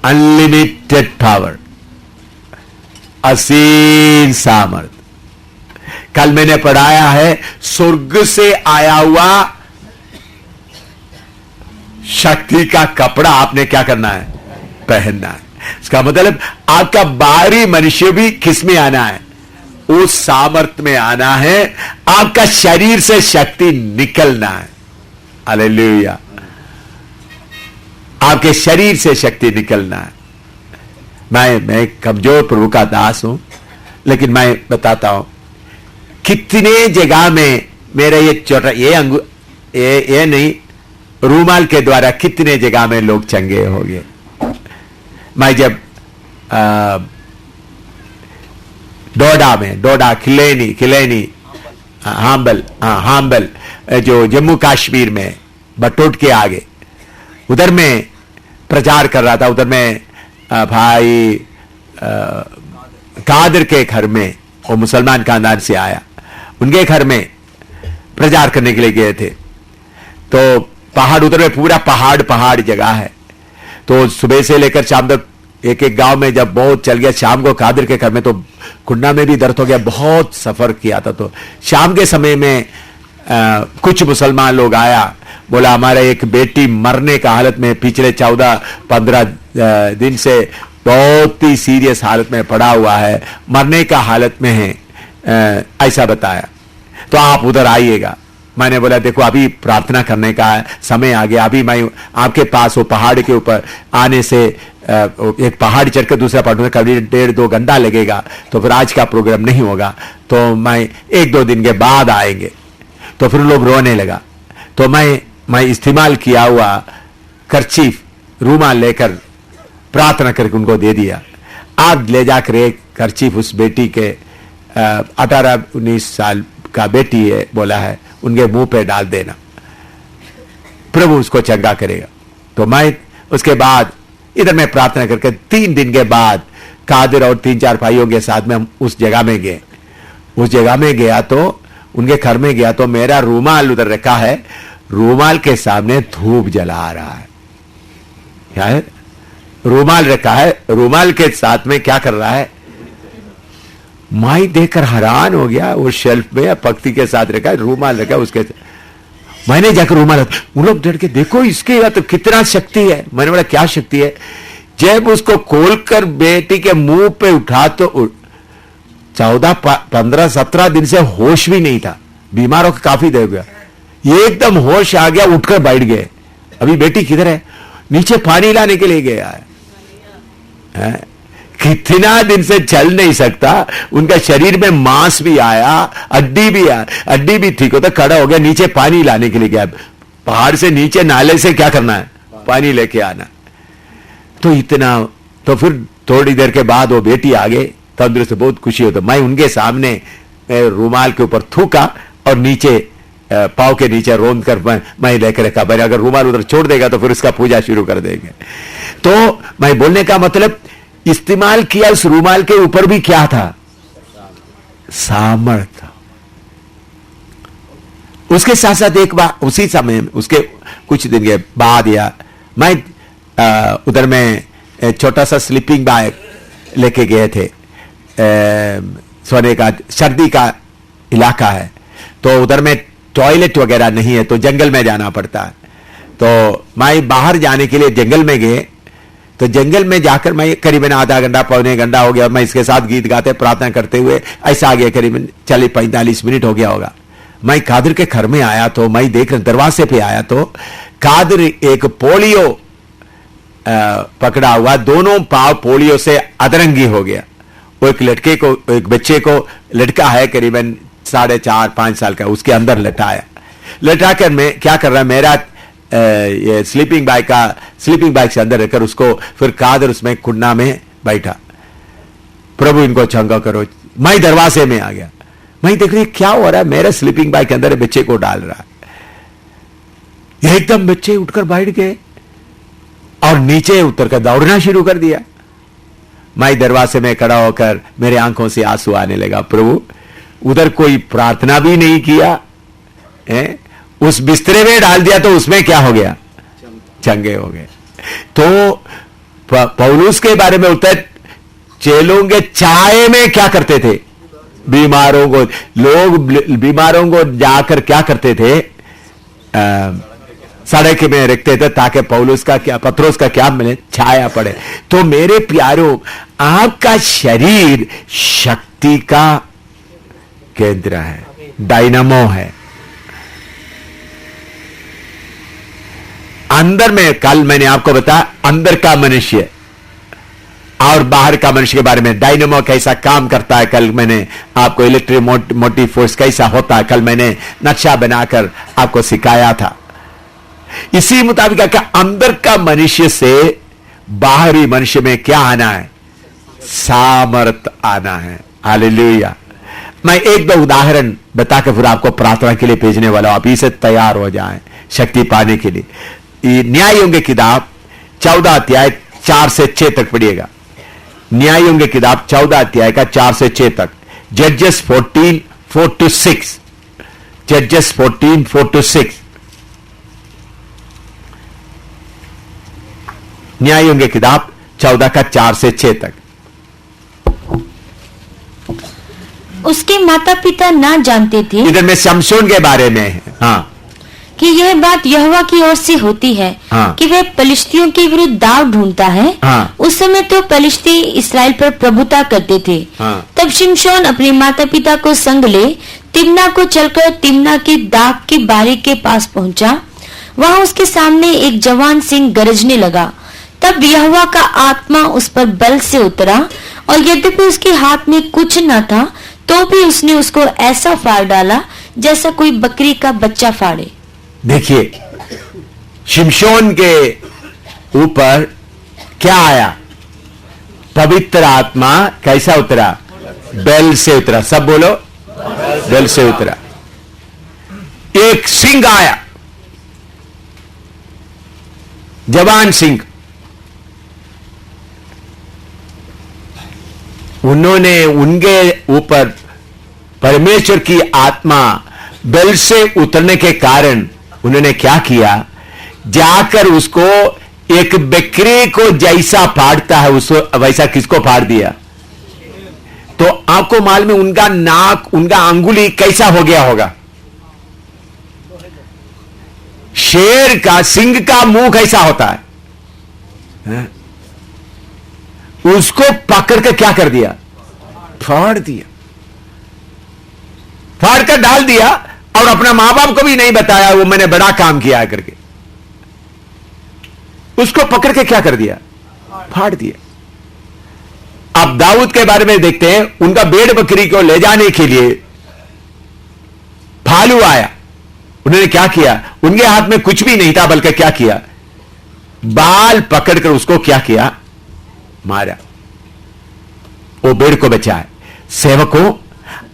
अनलिमिटेड पावर, असीम सामर्थ। कल मैंने पढ़ाया है स्वर्ग से आया हुआ शक्ति का कपड़ा आपने क्या करना है? पहनना है। इसका मतलब आपका बाहरी मनुष्य भी किस में आना है? उस सामर्थ्य में आना है। आपका शरीर से शक्ति निकलना है। हालेलुया। आपके शरीर से शक्ति निकलना है। मैं कमजोर प्रभु का दास हूं, लेकिन मैं बताता हूं कितने जगह में मेरा ये छोटा ये नहीं, रूमाल के द्वारा कितने जगह में लोग चंगे हो गए। मैं जब डोडा खिलेनी हाम्बल जो जम्मू कश्मीर में बटोट के आगे उधर में प्रचार कर रहा था। उधर में भाई कादर के घर में, वो मुसलमान खानदान से आया, उनके घर में प्रचार करने के लिए गए थे। तो पहाड़, उधर में पूरा पहाड़ जगह है। तो सुबह से लेकर शाम तक एक गांव में जब बहुत चल गया, शाम को कादिर के घर में तो कुंडा में भी दर्द हो गया, बहुत सफर किया था। तो शाम के समय में कुछ मुसलमान लोग आया, बोला हमारा एक बेटी मरने का हालत में, पिछले 14-15 दिन से बहुत ही सीरियस हालत में पड़ा हुआ है, मरने का हालत में है, ऐसा बताया। तो आप उधर आइएगा। मैंने बोला देखो अभी प्रार्थना करने का समय आ गया, अभी मैं आपके पास वो पहाड़ के ऊपर आने से एक पहाड़ चढ़कर दूसरा पहाड़ में कभी 1.5-2 घंटा लगेगा, तो फिर आज का प्रोग्राम नहीं होगा, तो मैं 1-2 दिन के बाद आएंगे। तो फिर लोग रोने लगा। तो मैं इस्तेमाल किया हुआ कर्चीफ, रूमाल लेकर प्रार्थना करके उनको दे दिया। आप ले जाकर एक कर्चीफ उस बेटी के 18-19 साल का बेटी है बोला है, उनके मुंह पे डाल देना, प्रभु उसको चंगा करेगा। तो मैं उसके बाद इधर में प्रार्थना करके 3 दिन के बाद कादिर और 3-4 भाइयों के साथ में हम उस जगह में गए। उस जगह में गया तो उनके घर में गया तो मेरा रूमाल उधर रखा है, रूमाल के सामने धूप जला रहा है। क्या है? रूमाल रखा है, रूमाल के साथ में क्या कर रहा है? मैं देखकर हैरान हो गया। वो शेल्फ में पक्ति के साथ रखा है, रूमाल रखा है उसके। मैंने जाकर रूमाल, उन लोग डर के देखो इसके तो कितना शक्ति है। मैंने बोला क्या शक्ति है? जब उसको खोलकर बेटी के मुंह पे उठा तो 14-15-17 दिन से होश भी नहीं था, बीमारों को काफी देर गया, एकदम होश आ गया, उठकर बैठ गए। अभी बेटी किधर है? नीचे पानी लाने के लिए गया है। कितना दिन से चल नहीं सकता, उनका शरीर में मांस भी आया, हड्डी भी ठीक होता, खड़ा हो गया, नीचे पानी लाने के लिए गया। पहाड़ से नीचे नाले से क्या करना है? पानी लेके आना। तो इतना, तो फिर थोड़ी देर के बाद वो बेटी आ गई, तंदुरुस्त, बहुत खुशी होता। मैं उनके सामने रूमाल के ऊपर थूका और नीचे पाव के नीचे रोंद कर मैं लेकर रखा। मैंने अगर रूमाल उधर छोड़ देगा तो फिर उसका पूजा शुरू कर देंगे। तो मैं बोलने का मतलब इस्तेमाल किया उस रूमाल के ऊपर भी क्या था? सामर्थ्य। उसके साथ साथ एक बार उसी समय उसके कुछ दिन के बाद या मैं उधर में छोटा सा स्लीपिंग बैग लेके गए थे। सोने का, सर्दी का इलाका है तो उधर में टॉयलेट वगैरह नहीं है, तो जंगल में जाना पड़ता है। तो मैं बाहर जाने के लिए जंगल में गए, तो जंगल में जाकर मैं करीबन आधा घंटा पौने घंटा हो गया, मैं इसके साथ गीत गाते प्रार्थना करते हुए ऐसा आ गया, करीबन 40-45 मिनट हो गया होगा। मैं कादिर के घर में आया तो मैं देख दरवाजे पे आया तो कादिर एक पोलियो पकड़ा हुआ, दोनों पांव पोलियो से अधरंगी हो गया। वो एक बच्चे को, लड़का है करीबन 4.5-5 साल का, उसके अंदर लटाया। लटाकर मैं क्या कर रहा, मेरा ये स्लीपिंग बैग से अंदर रखकर उसको फिर कादर उसमें कुंडा में बैठा। प्रभु इनको चंगा करो। मैं दरवाजे में आ गया, मैं देख रही क्या हो रहा है, मेरे स्लीपिंग बैग के अंदर बच्चे को डाल रहा है। एकदम बच्चे उठकर बैठ गए और नीचे उतरकर दौड़ना शुरू कर दिया। मैं दरवाजे में खड़ा होकर मेरे आंखों से आंसू आने लगा। प्रभु, उधर कोई प्रार्थना भी नहीं किया, उस बिस्तरे में डाल दिया तो उसमें क्या हो गया, चंगे हो गए। तो पौलुस के बारे में होता है, चेलों के चाय में क्या करते थे, बीमारों को, लोग बीमारों को जाकर क्या करते थे, सड़क में रखते थे ताकि पौलुस का क्या, पत्रोस का क्या मिले, छाया पड़े। तो मेरे प्यारों, आपका शरीर शक्ति का केंद्र है, डायनामो है। अंदर में, कल मैंने आपको बताया अंदर का मनुष्य और बाहर का मनुष्य के बारे में, डायनामो कैसा काम करता है, कल मैंने आपको इलेक्ट्रिक मोटिव फोर्स कैसा होता है, कल मैंने नक्शा बनाकर आपको सिखाया था। इसी मुताबिक क्या अंदर का मनुष्य से बाहरी मनुष्य में क्या आना है, सामर्थ आना है। हालेलुया। मैं एक दो उदाहरण बताकर फिर आपको प्रार्थना के लिए भेजने वाला हूं, आप इसे तैयार हो जाएं शक्ति पाने के लिए। न्यायों की किताब 14 अध्याय 4 से 6 तक पढ़िएगा। न्यायों की किताब 14 अध्याय का 4 से 6 तक। जजेस 14 4 to 6, जजेस 14 4 to 6। न्यायों की किताब 14 का 4 से 6 तक। उसके माता पिता ना जानते थे, इधर में शमशोन के बारे में है, हाँ, कि यह बात यहोवा की ओर से होती है, हाँ, कि वह पलिश्तियों के विरुद्ध दाव ढूंढता है। हाँ, उस समय तो पलिश्ती इसराइल पर प्रभुता करते थे। हाँ, तब शिमशोन अपने माता पिता को संग ले तिम्ना को चलकर तिम्ना की दाग की बारी के पास पहुंचा। वहां उसके सामने एक जवान सिंह गरजने लगा। तब यहोवा का आत्मा उस पर बल से उतरा, और यद्यपि उसके हाथ में कुछ न था तो भी उसने उसको ऐसा फाड़ डाला जैसा कोई बकरी का बच्चा फाड़े। देखिए, शिमशोन के ऊपर क्या आया, पवित्र आत्मा कैसा उतरा, बेल से उतरा। सब बोलो, बेल से उतरा। एक सिंह आया, जवान सिंह। उन्होंने उनके ऊपर परमेश्वर की आत्मा बेल से उतरने के कारण उन्होंने क्या किया, जाकर उसको एक बकरी को जैसा फाड़ता है उसको वैसा किसको फाड़ दिया। तो आपको मालूम है उनका नाक, उनका अंगुली कैसा हो गया होगा, शेर का, सिंह का मुंह कैसा होता है? उसको पकड़ के क्या कर दिया, फाड़ दिया, फाड़ कर डाल दिया, और अपना मां बाप को भी नहीं बताया वो मैंने बड़ा काम किया है करके। उसको पकड़ के क्या कर दिया, फाड़ दिया। अब दाऊद के बारे में देखते हैं, उनका भेड़ बकरी को ले जाने के लिए भालू आया। उन्होंने क्या किया, उनके हाथ में कुछ भी नहीं था, बल्कि क्या किया, बाल पकड़कर उसको क्या किया, मारा। वो भेड़ को बचाया। सेवकों,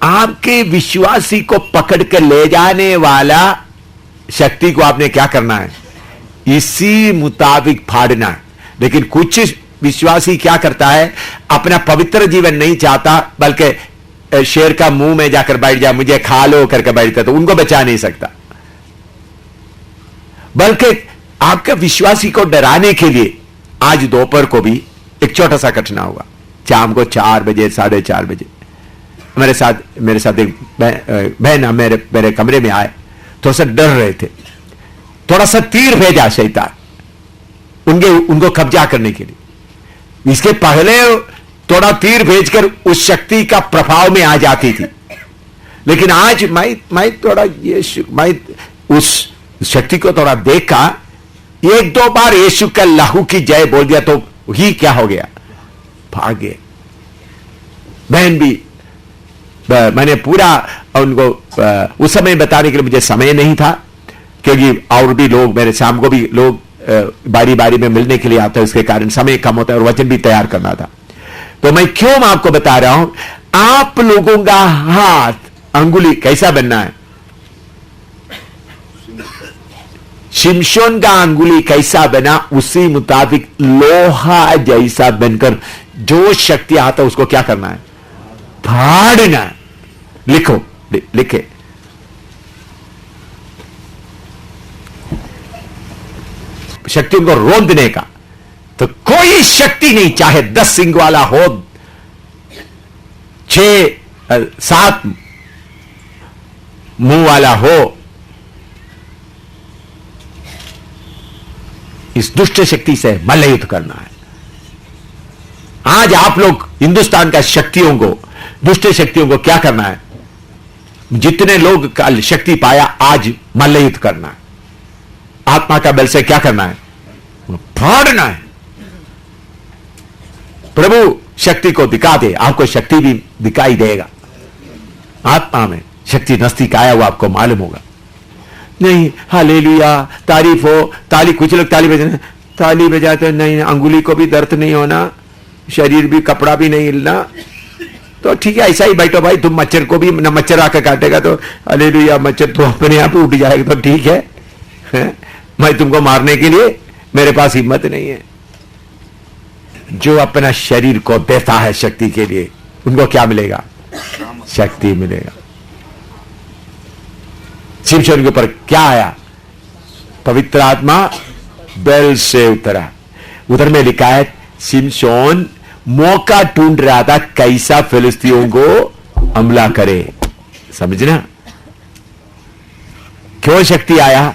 आपके विश्वासी को पकड़ कर ले जाने वाला शक्ति को आपने क्या करना है, इसी मुताबिक फाड़ना है। लेकिन कुछ विश्वासी क्या करता है, अपना पवित्र जीवन नहीं चाहता, बल्कि शेर का मुंह में जाकर बैठ जा, मुझे खा लो करके बैठता, तो उनको बचा नहीं सकता। बल्कि आपके विश्वासी को डराने के लिए आज दोपहर को भी एक छोटा सा घटना हुआ। शाम को 4 बजे 4:30 बजे मेरे साथ एक बहन मेरे कमरे में आए, थोड़ा सा डर रहे थे, थोड़ा सा तीर भेजा शैतान उनको कब्जा करने के लिए। इसके पहले थोड़ा तीर भेजकर उस शक्ति का प्रभाव में आ जाती थी, लेकिन आज मैं थोड़ा मैं उस शक्ति को थोड़ा देखा, एक दो बार यीशु का लहू की जय बोल दिया तो ही क्या हो गया, भाग गए। बहन भी, मैंने पूरा उनको उस समय बताने के लिए मुझे समय नहीं था, क्योंकि और भी लोग मेरे शाम को भी लोग बारी बारी में मिलने के लिए आते हैं, उसके कारण समय कम होता है और वचन भी तैयार करना था। तो मैं क्यों आपको बता रहा हूं, आप लोगों का हाथ अंगुली कैसा बनना है, शिमशोन का अंगुली कैसा बना, उसी मुताबिक लोहा जैसा बनकर जो शक्ति आता है उसको क्या करना है, फाड़ना है। लिखो, लिखे, शक्तियों को रोंदने का। तो कोई शक्ति नहीं, चाहे 10 सिंग वाला हो, 6-7 मुंह वाला हो, इस दुष्ट शक्ति से मल्लयुद्ध करना है। आज आप लोग हिंदुस्तान का शक्तियों को, दुष्ट शक्तियों को क्या करना है, जितने लोग कल शक्ति पाया आज मल्लयुद्ध करना है, आत्मा का बल से क्या करना है, फाड़ना है। प्रभु शक्ति को दिखा दे, आपको शक्ति भी दिखाई देगा। आत्मा में शक्ति नजदीक आया हुआ आपको मालूम होगा। नहीं हालेलुया, तारीफ हो, ताली, कुछ लोग ताली बजाते नहीं, अंगुली को भी दर्द नहीं होना, शरीर भी, कपड़ा भी नहीं हिलना, तो ठीक है ऐसा ही बैठो भाई। तुम मच्छर को भी न मच्छर आकर काटेगा तो हालेलुया, मच्छर तो अपने आप उठ जाएगा, तो ठीक है, मैं तुमको मारने के लिए मेरे पास हिम्मत नहीं है। जो अपना शरीर को देता है शक्ति के लिए, उनको क्या मिलेगा, शक्ति मिलेगा। शिमशोन के ऊपर क्या आया, पवित्र आत्मा बैल से उतरा। उधर में लिखा है शिमशोन मौका ढूंढ रहा था कैसा फिलिस्तीयों को हमला करे। समझना क्यों शक्ति आया,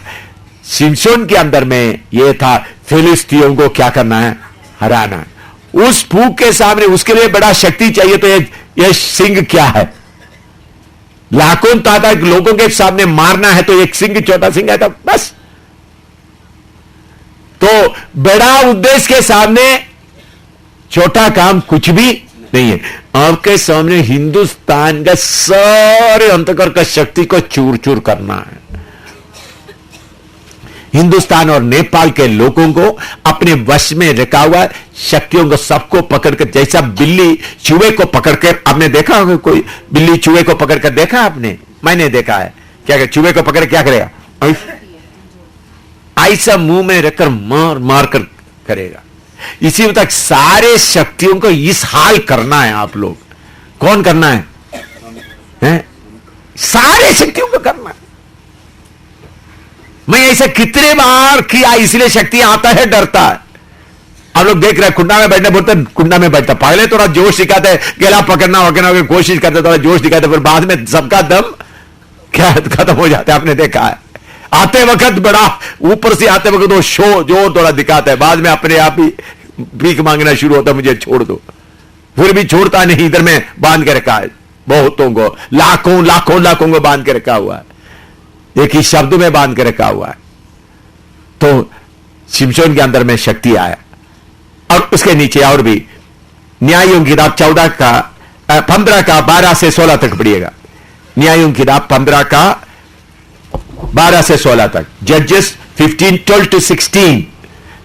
शिमशोन के अंदर में यह था फिलिस्तीयों को क्या करना है, हराना है। उस फूक के सामने उसके लिए बड़ा शक्ति चाहिए, तो यह सिंह क्या है, लाखों तादाद लोगों के सामने मारना है, तो एक सिंह, छोटा सिंह है तो बस। तो बड़ा उद्देश्य के सामने छोटा काम कुछ भी नहीं है। आपके सामने हिंदुस्तान का सारे अंतकर का शक्ति को चूर चूर करना है। हिंदुस्तान और नेपाल के लोगों को अपने वश में रखा हुआ शक्तियों को सबको पकड़कर, जैसा बिल्ली चूहे को पकड़कर, आपने देखा होगा कोई बिल्ली चूहे को पकड़कर देखा आपने, मैंने देखा है। क्या चूहे को पकड़ क्या करेगा, ऐसा मुंह में रखकर मार मार कर करेगा। इसी तक सारे शक्तियों को इस हाल करना है। आप लोग कौन करना है? सारे शक्तियों को करना है। मैं ऐसा कितने बार किया, इसलिए शक्ति आता है, डरता है। आप लोग देख रहे हैं, कुंडा में बैठने बोलते, कुंडा में बैठता, पहले थोड़ा जोश दिखाते हैं, गेला पकड़ना वगैरह की कोशिश करते, थोड़ा जोश दिखाते, फिर बाद में सबका दम क्या खत्म हो जाता है। आपने देखा है, आते वक्त बड़ा ऊपर से आते वक्त वो शो जोर थोड़ा दिखाता है, बाद में अपने आप ही भीख मांगना शुरू होता है, मुझे छोड़ दो। फिर भी छोड़ता नहीं, इधर में बांध के रखा है, बहुतों को, लाखों लाखों लाखों को बांध के रखा हुआ है, एक ही शब्द में बांध के रखा हुआ है। तो शिमशोन के अंदर में शक्ति आया। और उसके नीचे और भी न्यायों की किताब 15 का 12 से 16 तक पढ़िएगा। न्यायों की किताब 15 का 12 से 16 तक। जजेस 15:12 to 16,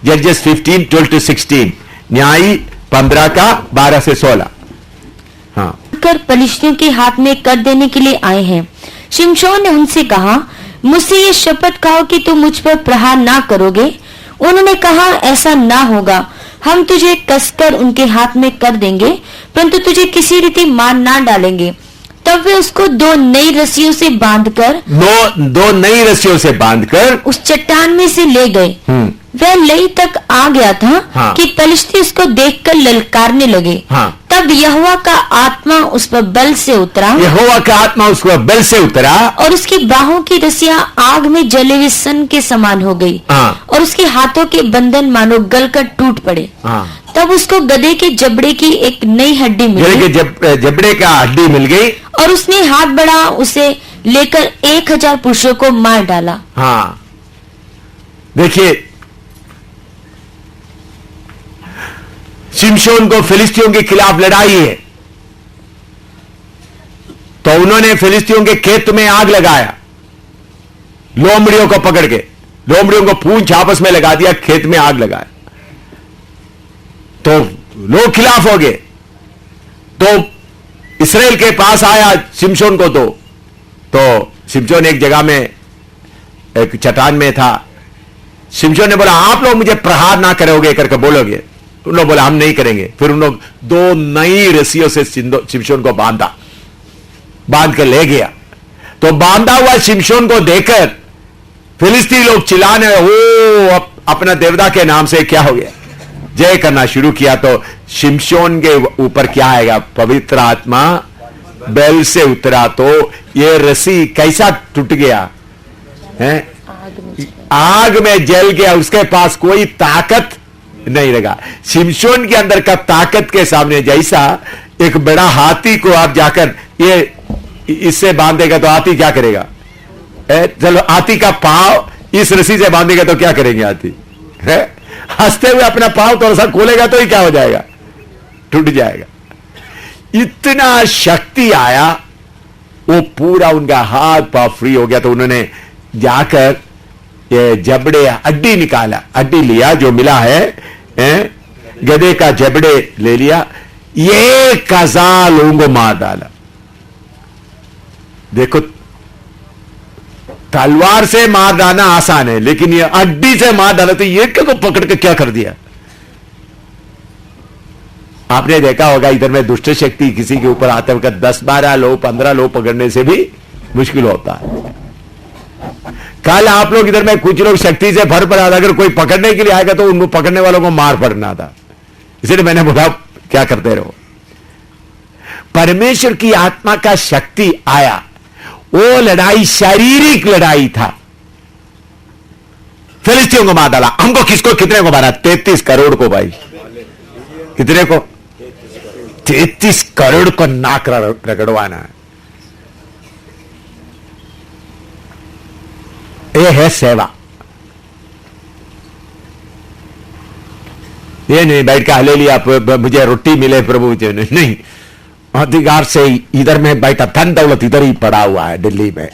जजेस 15:12 to 16, न्याय 15 का 12 से 16। हाँ, कर पलिश्तियों के हाथ में कर देने के लिए आए हैं। शिमशोन ने उनसे कहा, मुझसे ये शपथ खाओ कि तुम मुझ पर प्रहार ना करोगे। उन्होंने कहा, ऐसा ना होगा, हम तुझे कसकर उनके हाथ में कर देंगे, परंतु तुझे किसी रीति मार ना डालेंगे। तब वे उसको 2 नई रस्सियों से बांधकर दो नई रस्सियों से बांधकर उस चट्टान में से ले गए। वह लई तक आ गया था। हाँ। कि पलिश्ती उसको देखकर ललकारने लगे। हाँ। तब यहोवा का आत्मा उस पर बल से उतरा। यहोवा का आत्मा उस पर बल से उतरा और उसकी बाहों की रस्सियां आग में जले हुए सन के समान हो गई। हाँ। और उसके हाथों के बंधन मानो गलकर टूट पड़े। हाँ। तब उसको गधे के जबड़े की एक नई हड्डी मिली। जबड़े का हड्डी मिल गई और उसने हाथ बढ़ा उसे लेकर 1000 पुरुषों को मार डाला। हाँ, देखिए शिमशोन को फिलिस्तियों के खिलाफ लड़ाई है, तो उन्होंने फिलिस्तियों के खेत में आग लगाया, लोमड़ियों को पकड़ के, लोमड़ियों को पूंछ आपस में लगा दिया, खेत में आग लगाया, तो लोग खिलाफ हो गए। तो इस्राएल के पास आया शिमशोन को, तो शिमशोन एक जगह में एक चट्टान में था। शिमशोन ने बोला आप लोग मुझे प्रहार ना करोगे करके बोलोगे, उन लोग बोला हम नहीं करेंगे। फिर उन लोग 2 नई रस्सियों से शिमशोन को बांध कर ले गया। तो बांधा हुआ शिमशोन को देखकर फिलिस्ती लोग चिल्लाने, ओ अपना देवता के नाम से क्या हो गया, जय करना शुरू किया। तो शिमशोन के ऊपर क्या आएगा, पवित्र आत्मा बैल से उतरा, तो ये रस्सी कैसा टूट गया है, आग में जल गया, उसके पास कोई ताकत नहीं लगा। शिमशोन के अंदर का ताकत के सामने जैसा एक बड़ा हाथी को आप जाकर ये इससे बांधेगा तो हाथी क्या करेगा, चलो हाथी का पांव इस रस्सी से बांधेगा तो क्या करेंगे, हाथी है हंसते हुए अपना पांव थोड़ा सा खोलेगा तो ही क्या हो जाएगा, टूट जाएगा। इतना शक्ति आया, वो पूरा उनका हाथ पांव फ्री हो गया। तो उन्होंने जाकर ये जबड़े अड्डी निकाला, अड्डी लिया जो मिला है, गधे का जबड़े ले लिया, 1000 लोगों को मार डाला। देखो तलवार से मार डालना आसान है, लेकिन ये अड्डी से मार डाला तो ये को पकड़ के क्या कर दिया। आपने देखा होगा इधर में दुष्ट शक्ति किसी के ऊपर आते वक्त 10-12 लोग 15 लोग पकड़ने से भी मुश्किल होता है। कल आप लोग इधर में कुछ लोग शक्ति से भर पड़ा था, अगर कोई पकड़ने के लिए आएगा तो उनको पकड़ने वालों को मार पड़ना था, इसलिए मैंने बोला क्या करते रहो। परमेश्वर की आत्मा का शक्ति आया, वो लड़ाई शारीरिक लड़ाई था। फिलिस्तियों को मार डाला। हमको किसको कितने को मारा, 33 करोड़ को भाई, कितने को, 33 करोड़ को नाक रगड़वाना है। ये है सेवा। ये नहीं बैठ के हालेलुया मुझे रोटी मिले प्रभु मुझे नहीं, अधिकार से इधर में बैठा, धन दौलत इधर ही पड़ा हुआ है दिल्ली में।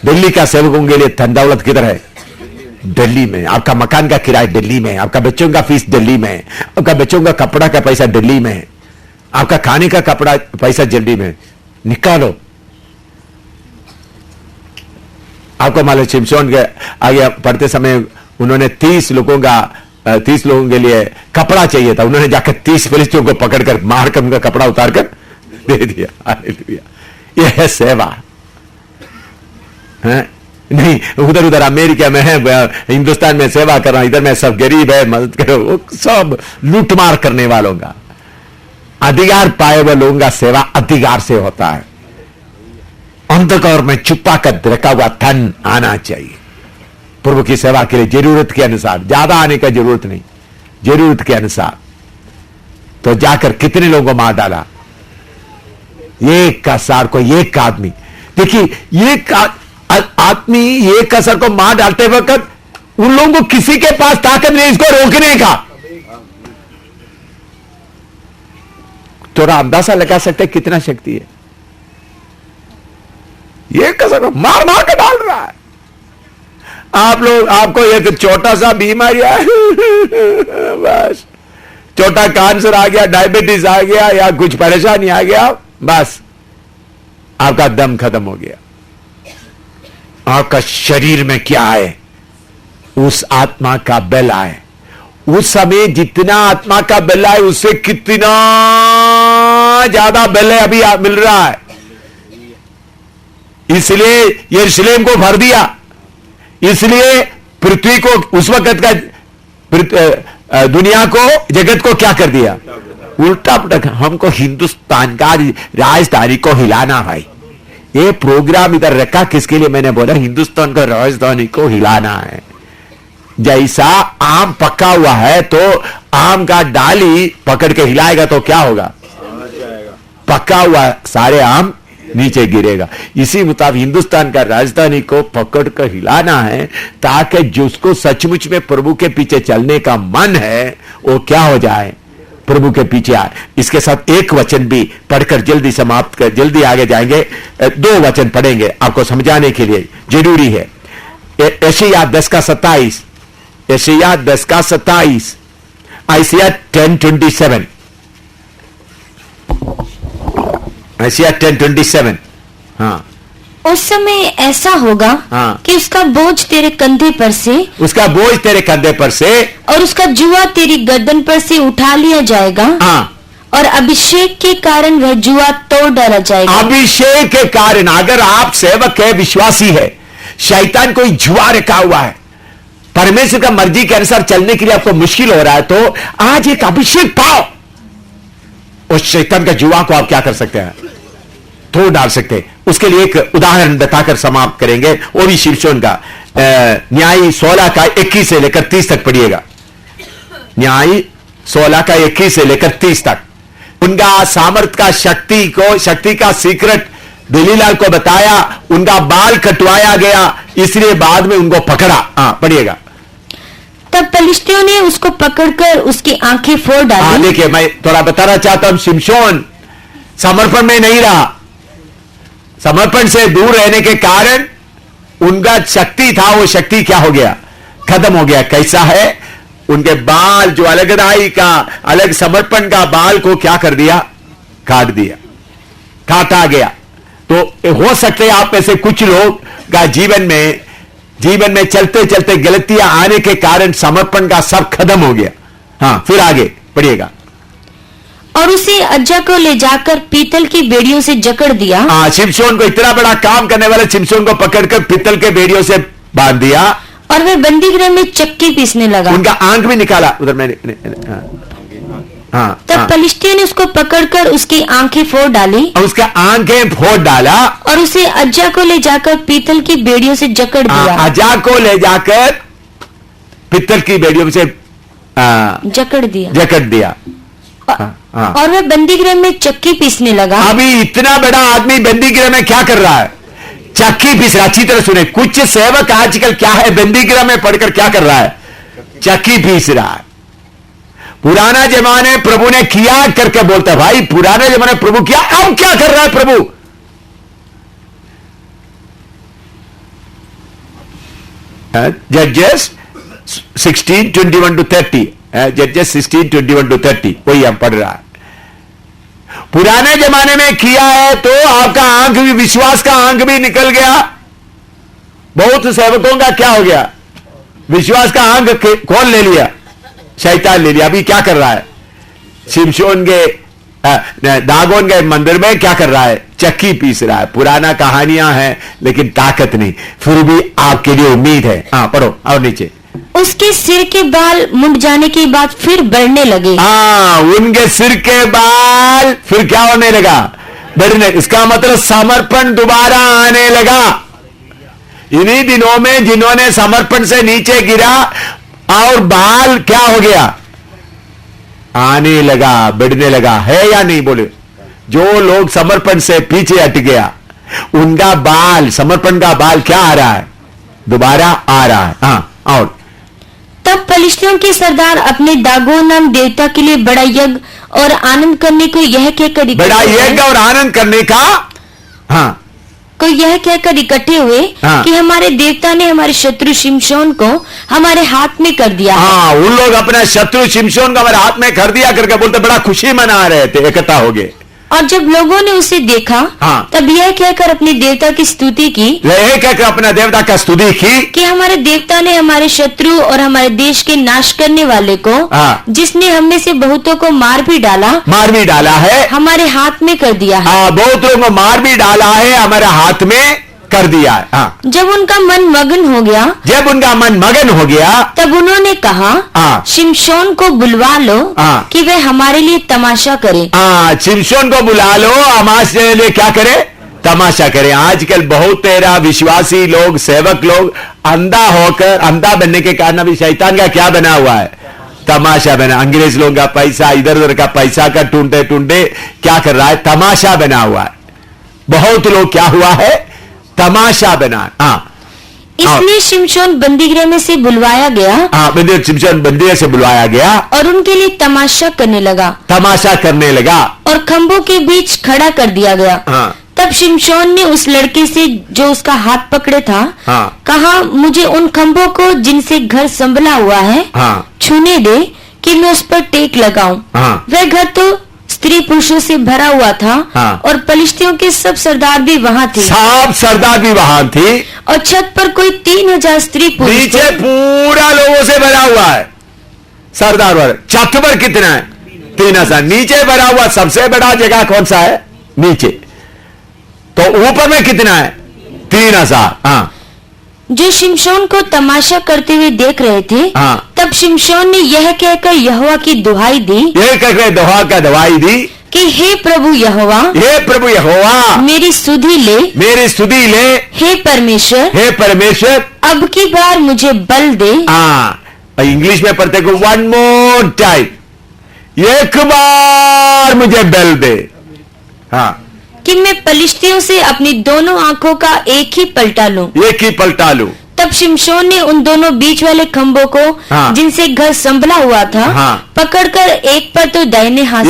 दिल्ली का सेवकों के लिए धन दौलत किधर है, दिल्ली में। आपका मकान का किराया दिल्ली में, आपका बच्चों का फीस दिल्ली में, आपका बच्चों का कपड़ा का पैसा दिल्ली में, आपका खाने का कपड़ा पैसा दिल्ली में। निकालो। आपको मालूम शिमशोन के आगे पढ़ते समय उन्होंने 30 लोगों के लिए कपड़ा चाहिए था, उन्होंने जाकर 30 फिलिस्तियों को पकड़कर मारकर उनका कपड़ा उतार कर दे दिया। हालेलुया। यह है सेवा है? नहीं उधर अमेरिका में है, हिंदुस्तान में सेवा कर रहा, इधर में सब गरीब है मदद करो, वो सब लूटमार करने वालों का, अधिकार पाए हुए लोगों का सेवा अधिकार से होता है। अंधकार में छुपा कर रखा हुआ धन आना चाहिए प्रभु की सेवा के लिए, जरूरत के अनुसार, ज्यादा आने का जरूरत नहीं, जरूरत के अनुसार। तो जाकर कितने लोगों को मार डाला, 1000 को, एक आदमी। देखिए एक आदमी 1000 को मार डालते वक्त उन लोगों को किसी के पास ताकत नहीं इसको रोकने का। थोड़ा अंदाजा लगा सकते कितना शक्ति है। 1000 को मार मार कर डाल रहा है। आप लोग, आपको एक छोटा सा बीमारी है बस, छोटा कैंसर आ गया, डायबिटीज आ गया या कुछ परेशानी आ गया, बस आपका दम खत्म हो गया। आपका शरीर में क्या है, उस आत्मा का बल आए। उस समय जितना आत्मा का बल आए उससे कितना ज्यादा बल है अभी मिल रहा है। इसलिए यरूशलेम को भर दिया, इसलिए पृथ्वी को, उस वक्त का दुनिया को, जगत को क्या कर दिया, उल्टा पटक। हमको हिंदुस्तान का राजधानी को हिलाना भाई। ये प्रोग्राम इधर रखा किसके लिए, मैंने बोला हिंदुस्तान का राजधानी को हिलाना है। जैसा आम पका हुआ है तो आम का डाली पकड़ के हिलाएगा तो क्या होगा, पका हुआ सारे आम नीचे गिरेगा। इसी मुताबिक हिंदुस्तान का राजधानी को पकड़ कर हिलाना है, ताकि जिसको सचमुच में प्रभु के पीछे चलने का मन है वो क्या हो जाए, प्रभु के पीछे आ। इसके साथ एक वचन भी पढ़कर जल्दी समाप्त कर, जल्दी आगे जाएंगे। 2 वचन पढ़ेंगे आपको समझाने के लिए, जरूरी है। यशायाह 10:27, यशायाह 10:27, आइसिया 10:27, आइसिया 10:27। हाँ, उस समय ऐसा होगा कि उसका बोझ तेरे कंधे पर से, उसका बोझ तेरे कंधे पर से, और उसका जुआ तेरी गर्दन पर से उठा लिया जाएगा। और अभिषेक के कारण वह जुआ तोड़ डाला जाएगा। अभिषेक के कारण, अगर आप सेवक है, विश्वासी है, शैतान कोई जुआ रखा हुआ है, परमेश्वर का मर्जी के अनुसार चलने के लिए आपको मुश्किल हो रहा है, तो आज एक अभिषेक पाओ। उस शैतान का जुआ को आप क्या कर सकते हैं? तोड़ डाल सकते हैं। उसके लिए एक उदाहरण बताकर समाप्त करेंगे, वो भी शिमशोन का। न्याय 16:21 से लेकर 30 तक पढ़िएगा। न्याय 16:21 से लेकर 30 तक। उनका सामर्थ का शक्ति का सीक्रेट दलीलाल को बताया, उनका बाल कटवाया गया, इसलिए बाद में उनको पकड़ा। पढ़िएगा। तब पलिश्तियों ने उसको पकड़कर उसकी आंखें फोड़ डाली। देखिए, मैं थोड़ा बताना चाहता हूं, शिमशोन समर्पण में नहीं रहा। समर्पण से दूर रहने के कारण उनका शक्ति था, वो शक्ति क्या हो गया? खत्म हो गया। कैसा है? उनके बाल जो अलगदाई का, अलग समर्पण का बाल को क्या कर दिया? काट दिया, काटा गया। तो हो सकते हैं आप में से कुछ लोग का जीवन में चलते चलते गलतियां आने के कारण समर्पण का सब खत्म हो गया। फिर आगे पढ़िएगा। और उसे अज्जा को ले जाकर पीतल की बेड़ियों से जकड़ दिया। शिमशोन को, इतना बड़ा काम करने वाले शिमशोन को पकड़कर पीतल के बेड़ियों से बांध दिया। और वह बंदी गृह में चक्की पीसने लगा। उनका आंख भी निकाला उधर। मैंने तब पलिश्तियों ने उसको पकड़कर उसकी आंखें फोड़ डाली। और उसका आंखें फोड़ डाला। और उसे अज्जा को ले जाकर पीतल की बेड़ियों से जकड़ दिया। अज्जा को ले जाकर पीतल की बेड़ियों से जकड़ दिया। और वह बंदी गृह में चक्की पीसने लगा। अभी इतना बड़ा आदमी बंदी गृह में क्या कर रहा है? चक्की पीस रहा। अच्छी तरह सुने, कुछ सेवक आजकल क्या है, बंदी गृह में पढ़कर क्या कर रहा है? चक्की पीस रहा है। पुराना जमाने प्रभु ने किया करके बोलता, भाई पुराने जमाने प्रभु किया, अब क्या कर रहा है प्रभु? जजेस 16:21-30, जजेस 16:21-30, वही हम पढ़ रहा है। पुराने जमाने में किया है तो आपका आंख भी, विश्वास का आंख भी निकल गया। बहुत सेवकों का क्या हो गया? विश्वास का आंख कौन ले लिया? शैतान ले लिया। अभी क्या कर रहा है? शिमशोन के दागोन के मंदिर में क्या कर रहा है? चक्की पीस रहा है। पुराना कहानियां हैं लेकिन ताकत नहीं। फिर भी आपके लिए उम्मीद है। पढ़ो और नीचे। उसके सिर के बाल मुड़ जाने के बाद फिर बढ़ने लगे। उनके सिर के बाल फिर क्या होने लगा? बढ़ने। इसका मतलब समर्पण दोबारा आने लगा। इन्हीं दिनों में जिन्होंने समर्पण से नीचे गिरा और बाल क्या हो गया? आने लगा, बढ़ने लगा। है या नहीं? बोले। जो लोग समर्पण से पीछे हट गया, उनका बाल, समर्पण का बाल क्या आ रहा है? दोबारा आ रहा है। और तब पलिश्तियों के सरदार अपने दागोन नाम देवता के लिए बड़ा यज्ञ और आनंद करने को यह कहकर, बड़ा यज्ञ और आनंद करने का को यह कहकर इकट्ठे हुए कि हमारे देवता ने हमारे शत्रु शिमशोन को हमारे हाथ में कर दिया। उन लोग अपना शत्रु शिमशोन को हमारे हाथ में कर दिया करके बोलते बड़ा खुशी मना रहे थे, इकट्ठा हो गए। और जब लोगों ने उसे देखा तब यह कहकर अपने देवता की स्तुति की, यह कहकर अपना देवता का स्तुति की कि हमारे देवता ने हमारे शत्रु और हमारे देश के नाश करने वाले को, जिसने हम में से बहुतों को मार भी डाला है, हमारे हाथ में कर दिया है। बहुत लोगों को मार भी डाला है, हमारे हाथ में कर दिया है। जब उनका मन मगन हो गया, तब उन्होंने कहा, शिमशोन को बुलवा लो कि वह हमारे लिए तमाशा करे। शिमशोन को बुला लो, हमारे लिए क्या करे? तमाशा करे। आजकल बहुत तेरा विश्वासी लोग, सेवक लोग अंधा बनने के कारण अभी शैतान का क्या बना हुआ है? तमाशा बना। अंग्रेज लोगों का पैसा, इधर उधर का पैसा का ढूंढते क्या कर रहा है? तमाशा बना हुआ है। बहुत लोग क्या हुआ है? तमाशा बना। इसलिए शिमशोन बंदीगृह में से बुलवाया गया। शिमशोन बंदीगृह से बुलवाया गया और उनके लिए तमाशा करने लगा और खंभों के बीच खड़ा कर दिया गया। तब शिमशोन ने उस लड़के से जो उसका हाथ पकड़े था कहा, मुझे उन खंभों को जिनसे घर संभला हुआ है छूने दे कि मैं उस पर टेक लगाऊं। वह घर तो स्त्री पुरुषों से भरा हुआ था और पलिश्तियों के सब सरदार भी वहाँ थे। सब सरदार भी वहाँ थे और छत पर कोई 3000 स्त्री पुरुष नीचे पूरा लोगों से भरा हुआ है। सरदार वाले छत पर कितना है? 3000। नीचे भरा हुआ सबसे बड़ा जगह कौन सा है? नीचे। तो ऊपर में कितना है? 3000। जो शिमशोन को तमाशा करते हुए देख रहे थे तब शिमशोन ने यह कहकर यहोवा की दुहाई दी, कि हे प्रभु यहोवा, मेरी सुधि ले, हे परमेश्वर, अब की बार मुझे बल दे। इंग्लिश में पढ़ते को वन मोर टाइम, एक बार मुझे बल दे। कि मैं पलिश्तियों से अपनी दोनों आंखों का एक ही पलटा लूं। तब शिमशोन ने उन दोनों बीच वाले खंभों को जिनसे घर संभला हुआ था पकड़कर एक पर तो दाहिने हाथ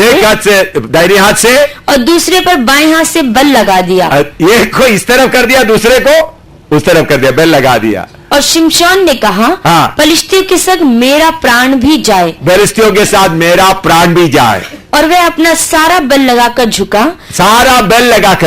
से और दूसरे पर बाएं हाथ से बल लगा दिया। एक को इस तरफ कर दिया, दूसरे को उस तरफ कर दिया, बल लगा दिया। और शिमशोन ने कहा, पलिश्तियों के संग मेरा प्राण भी जाए। पलिश्तियों के साथ मेरा प्राण भी जाए। और वह अपना सारा बल लगाकर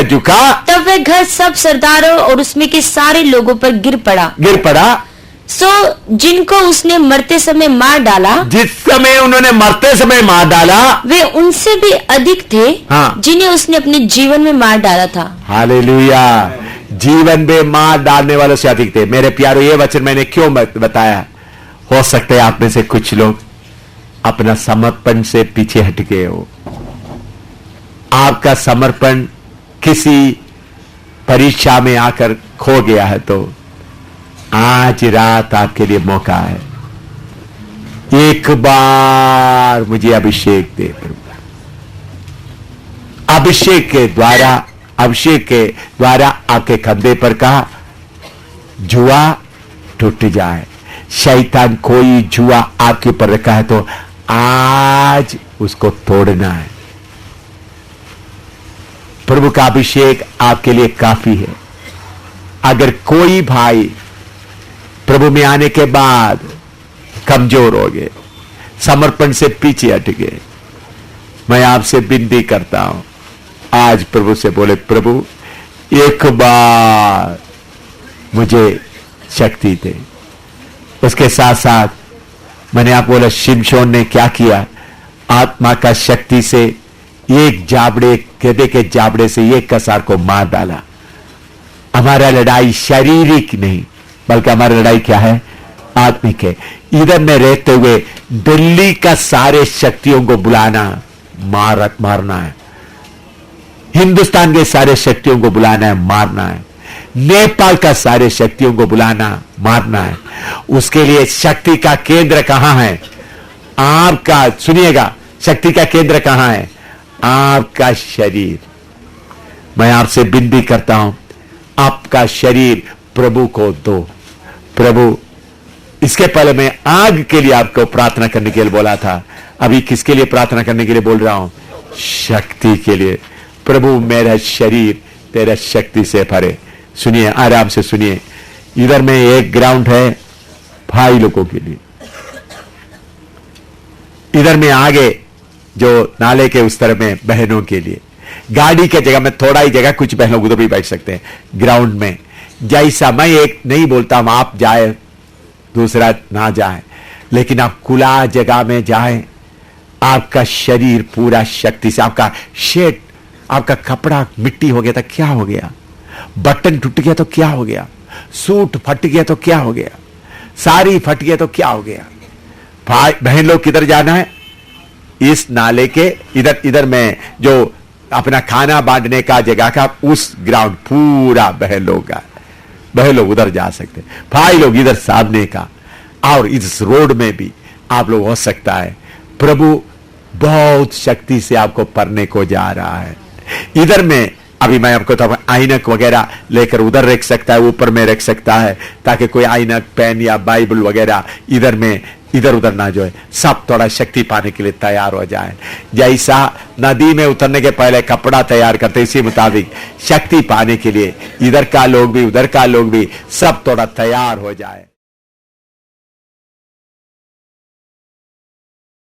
झुका। तब वह घर सब सरदारों और उसमें के सारे लोगों पर गिर पड़ा। सो जिनको उसने मरते समय मार डाला, जिस समय उन्होंने मरते समय मार डाला, वे उनसे भी अधिक थे जिन्हें उसने अपने जीवन में मार डाला था। हालेलुया। जीवन में मार डालने वालों से अधिक थे। मेरे प्यारो, ये वचन मैंने क्यों बताया? हो सकता है आप में से कुछ लोग अपना समर्पण से पीछे हट गए हो। आपका समर्पण किसी परीक्षा में आकर खो गया है, तो आज रात आपके लिए मौका है। एक बार मुझे अभिषेक दे प्रभु। अभिषेक के द्वारा आपके कंधे पर का जुआ टूट जाए। शैतान कोई जुआ आपके ऊपर रखा है तो आज उसको तोड़ना है। प्रभु का अभिषेक आपके लिए काफी है। अगर कोई भाई प्रभु में आने के बाद कमजोर हो गए, समर्पण से पीछे हट गए, मैं आपसे विनती करता हूं, आज प्रभु से बोले, प्रभु एक बार मुझे शक्ति दे। उसके साथ साथ मैंने आपको बोला शिमशोन ने क्या किया? आत्मा का शक्ति से एक जाबड़े, गधे के जाबड़े से एक कसार को मार डाला। हमारा लड़ाई शारीरिक नहीं, बल्कि हमारी लड़ाई क्या है? आत्मिक है। इधर में रहते हुए दिल्ली का सारे शक्तियों को बुलाना, मारना है। हिंदुस्तान के सारे शक्तियों को बुलाना है, मारना है। नेपाल का सारे शक्तियों को बुलाना, मारना है। उसके लिए शक्ति का केंद्र कहां है? आपका, सुनिएगा, शक्ति का केंद्र कहां है? आपका शरीर। मैं आपसे विनती करता हूं, आपका शरीर प्रभु को दो। प्रभु, इसके पहले मैं आग के लिए आपको प्रार्थना करने के लिए बोला था, अभी किसके लिए प्रार्थना करने के लिए बोल रहा हूं? शक्ति के लिए। प्रभु मेरा शरीर तेरा शक्ति से भरे। सुनिए, आराम से सुनिए। इधर में एक ग्राउंड है भाई लोगों के लिए, इधर में आगे जो नाले के उस तरफ में बहनों के लिए। गाड़ी के जगह में थोड़ा ही जगह, कुछ बहनों उधर भी बैठ सकते हैं ग्राउंड में। जैसा मैं एक नहीं बोलता हूं आप जाए, दूसरा ना जाए, लेकिन आप खुला जगह में जाए। आपका शरीर पूरा शक्ति से, आपका शेड, आपका कपड़ा मिट्टी हो गया था, क्या हो गया? बटन टूट गया तो क्या हो गया? सूट फट गया तो क्या हो गया? साड़ी फट गया तो क्या हो गया? भाई बहन लोग किधर जाना है? इस नाले के इधर में जो अपना खाना बांटने का जगह का उस ग्राउंड पूरा बहन लोग का, बहन लोग उधर जा सकते, भाई लोग इधर सामने का, और इस रोड में भी आप लोग हो सकता है। प्रभु बहुत शक्ति से आपको पढ़ने को जा रहा है। इधर में अभी मैं आपको तो आइनक वगैरह लेकर उधर रख सकता है, ऊपर में रख सकता है, ताकि कोई आइनक, पेन या बाइबल वगैरह इधर उधर ना जो है, सब थोड़ा शक्ति पाने के लिए तैयार हो जाए। जैसा नदी में उतरने के पहले कपड़ा तैयार करते, इसी मुताबिक शक्ति पाने के लिए इधर का लोग भी उधर का लोग भी सब थोड़ा तैयार हो जाए।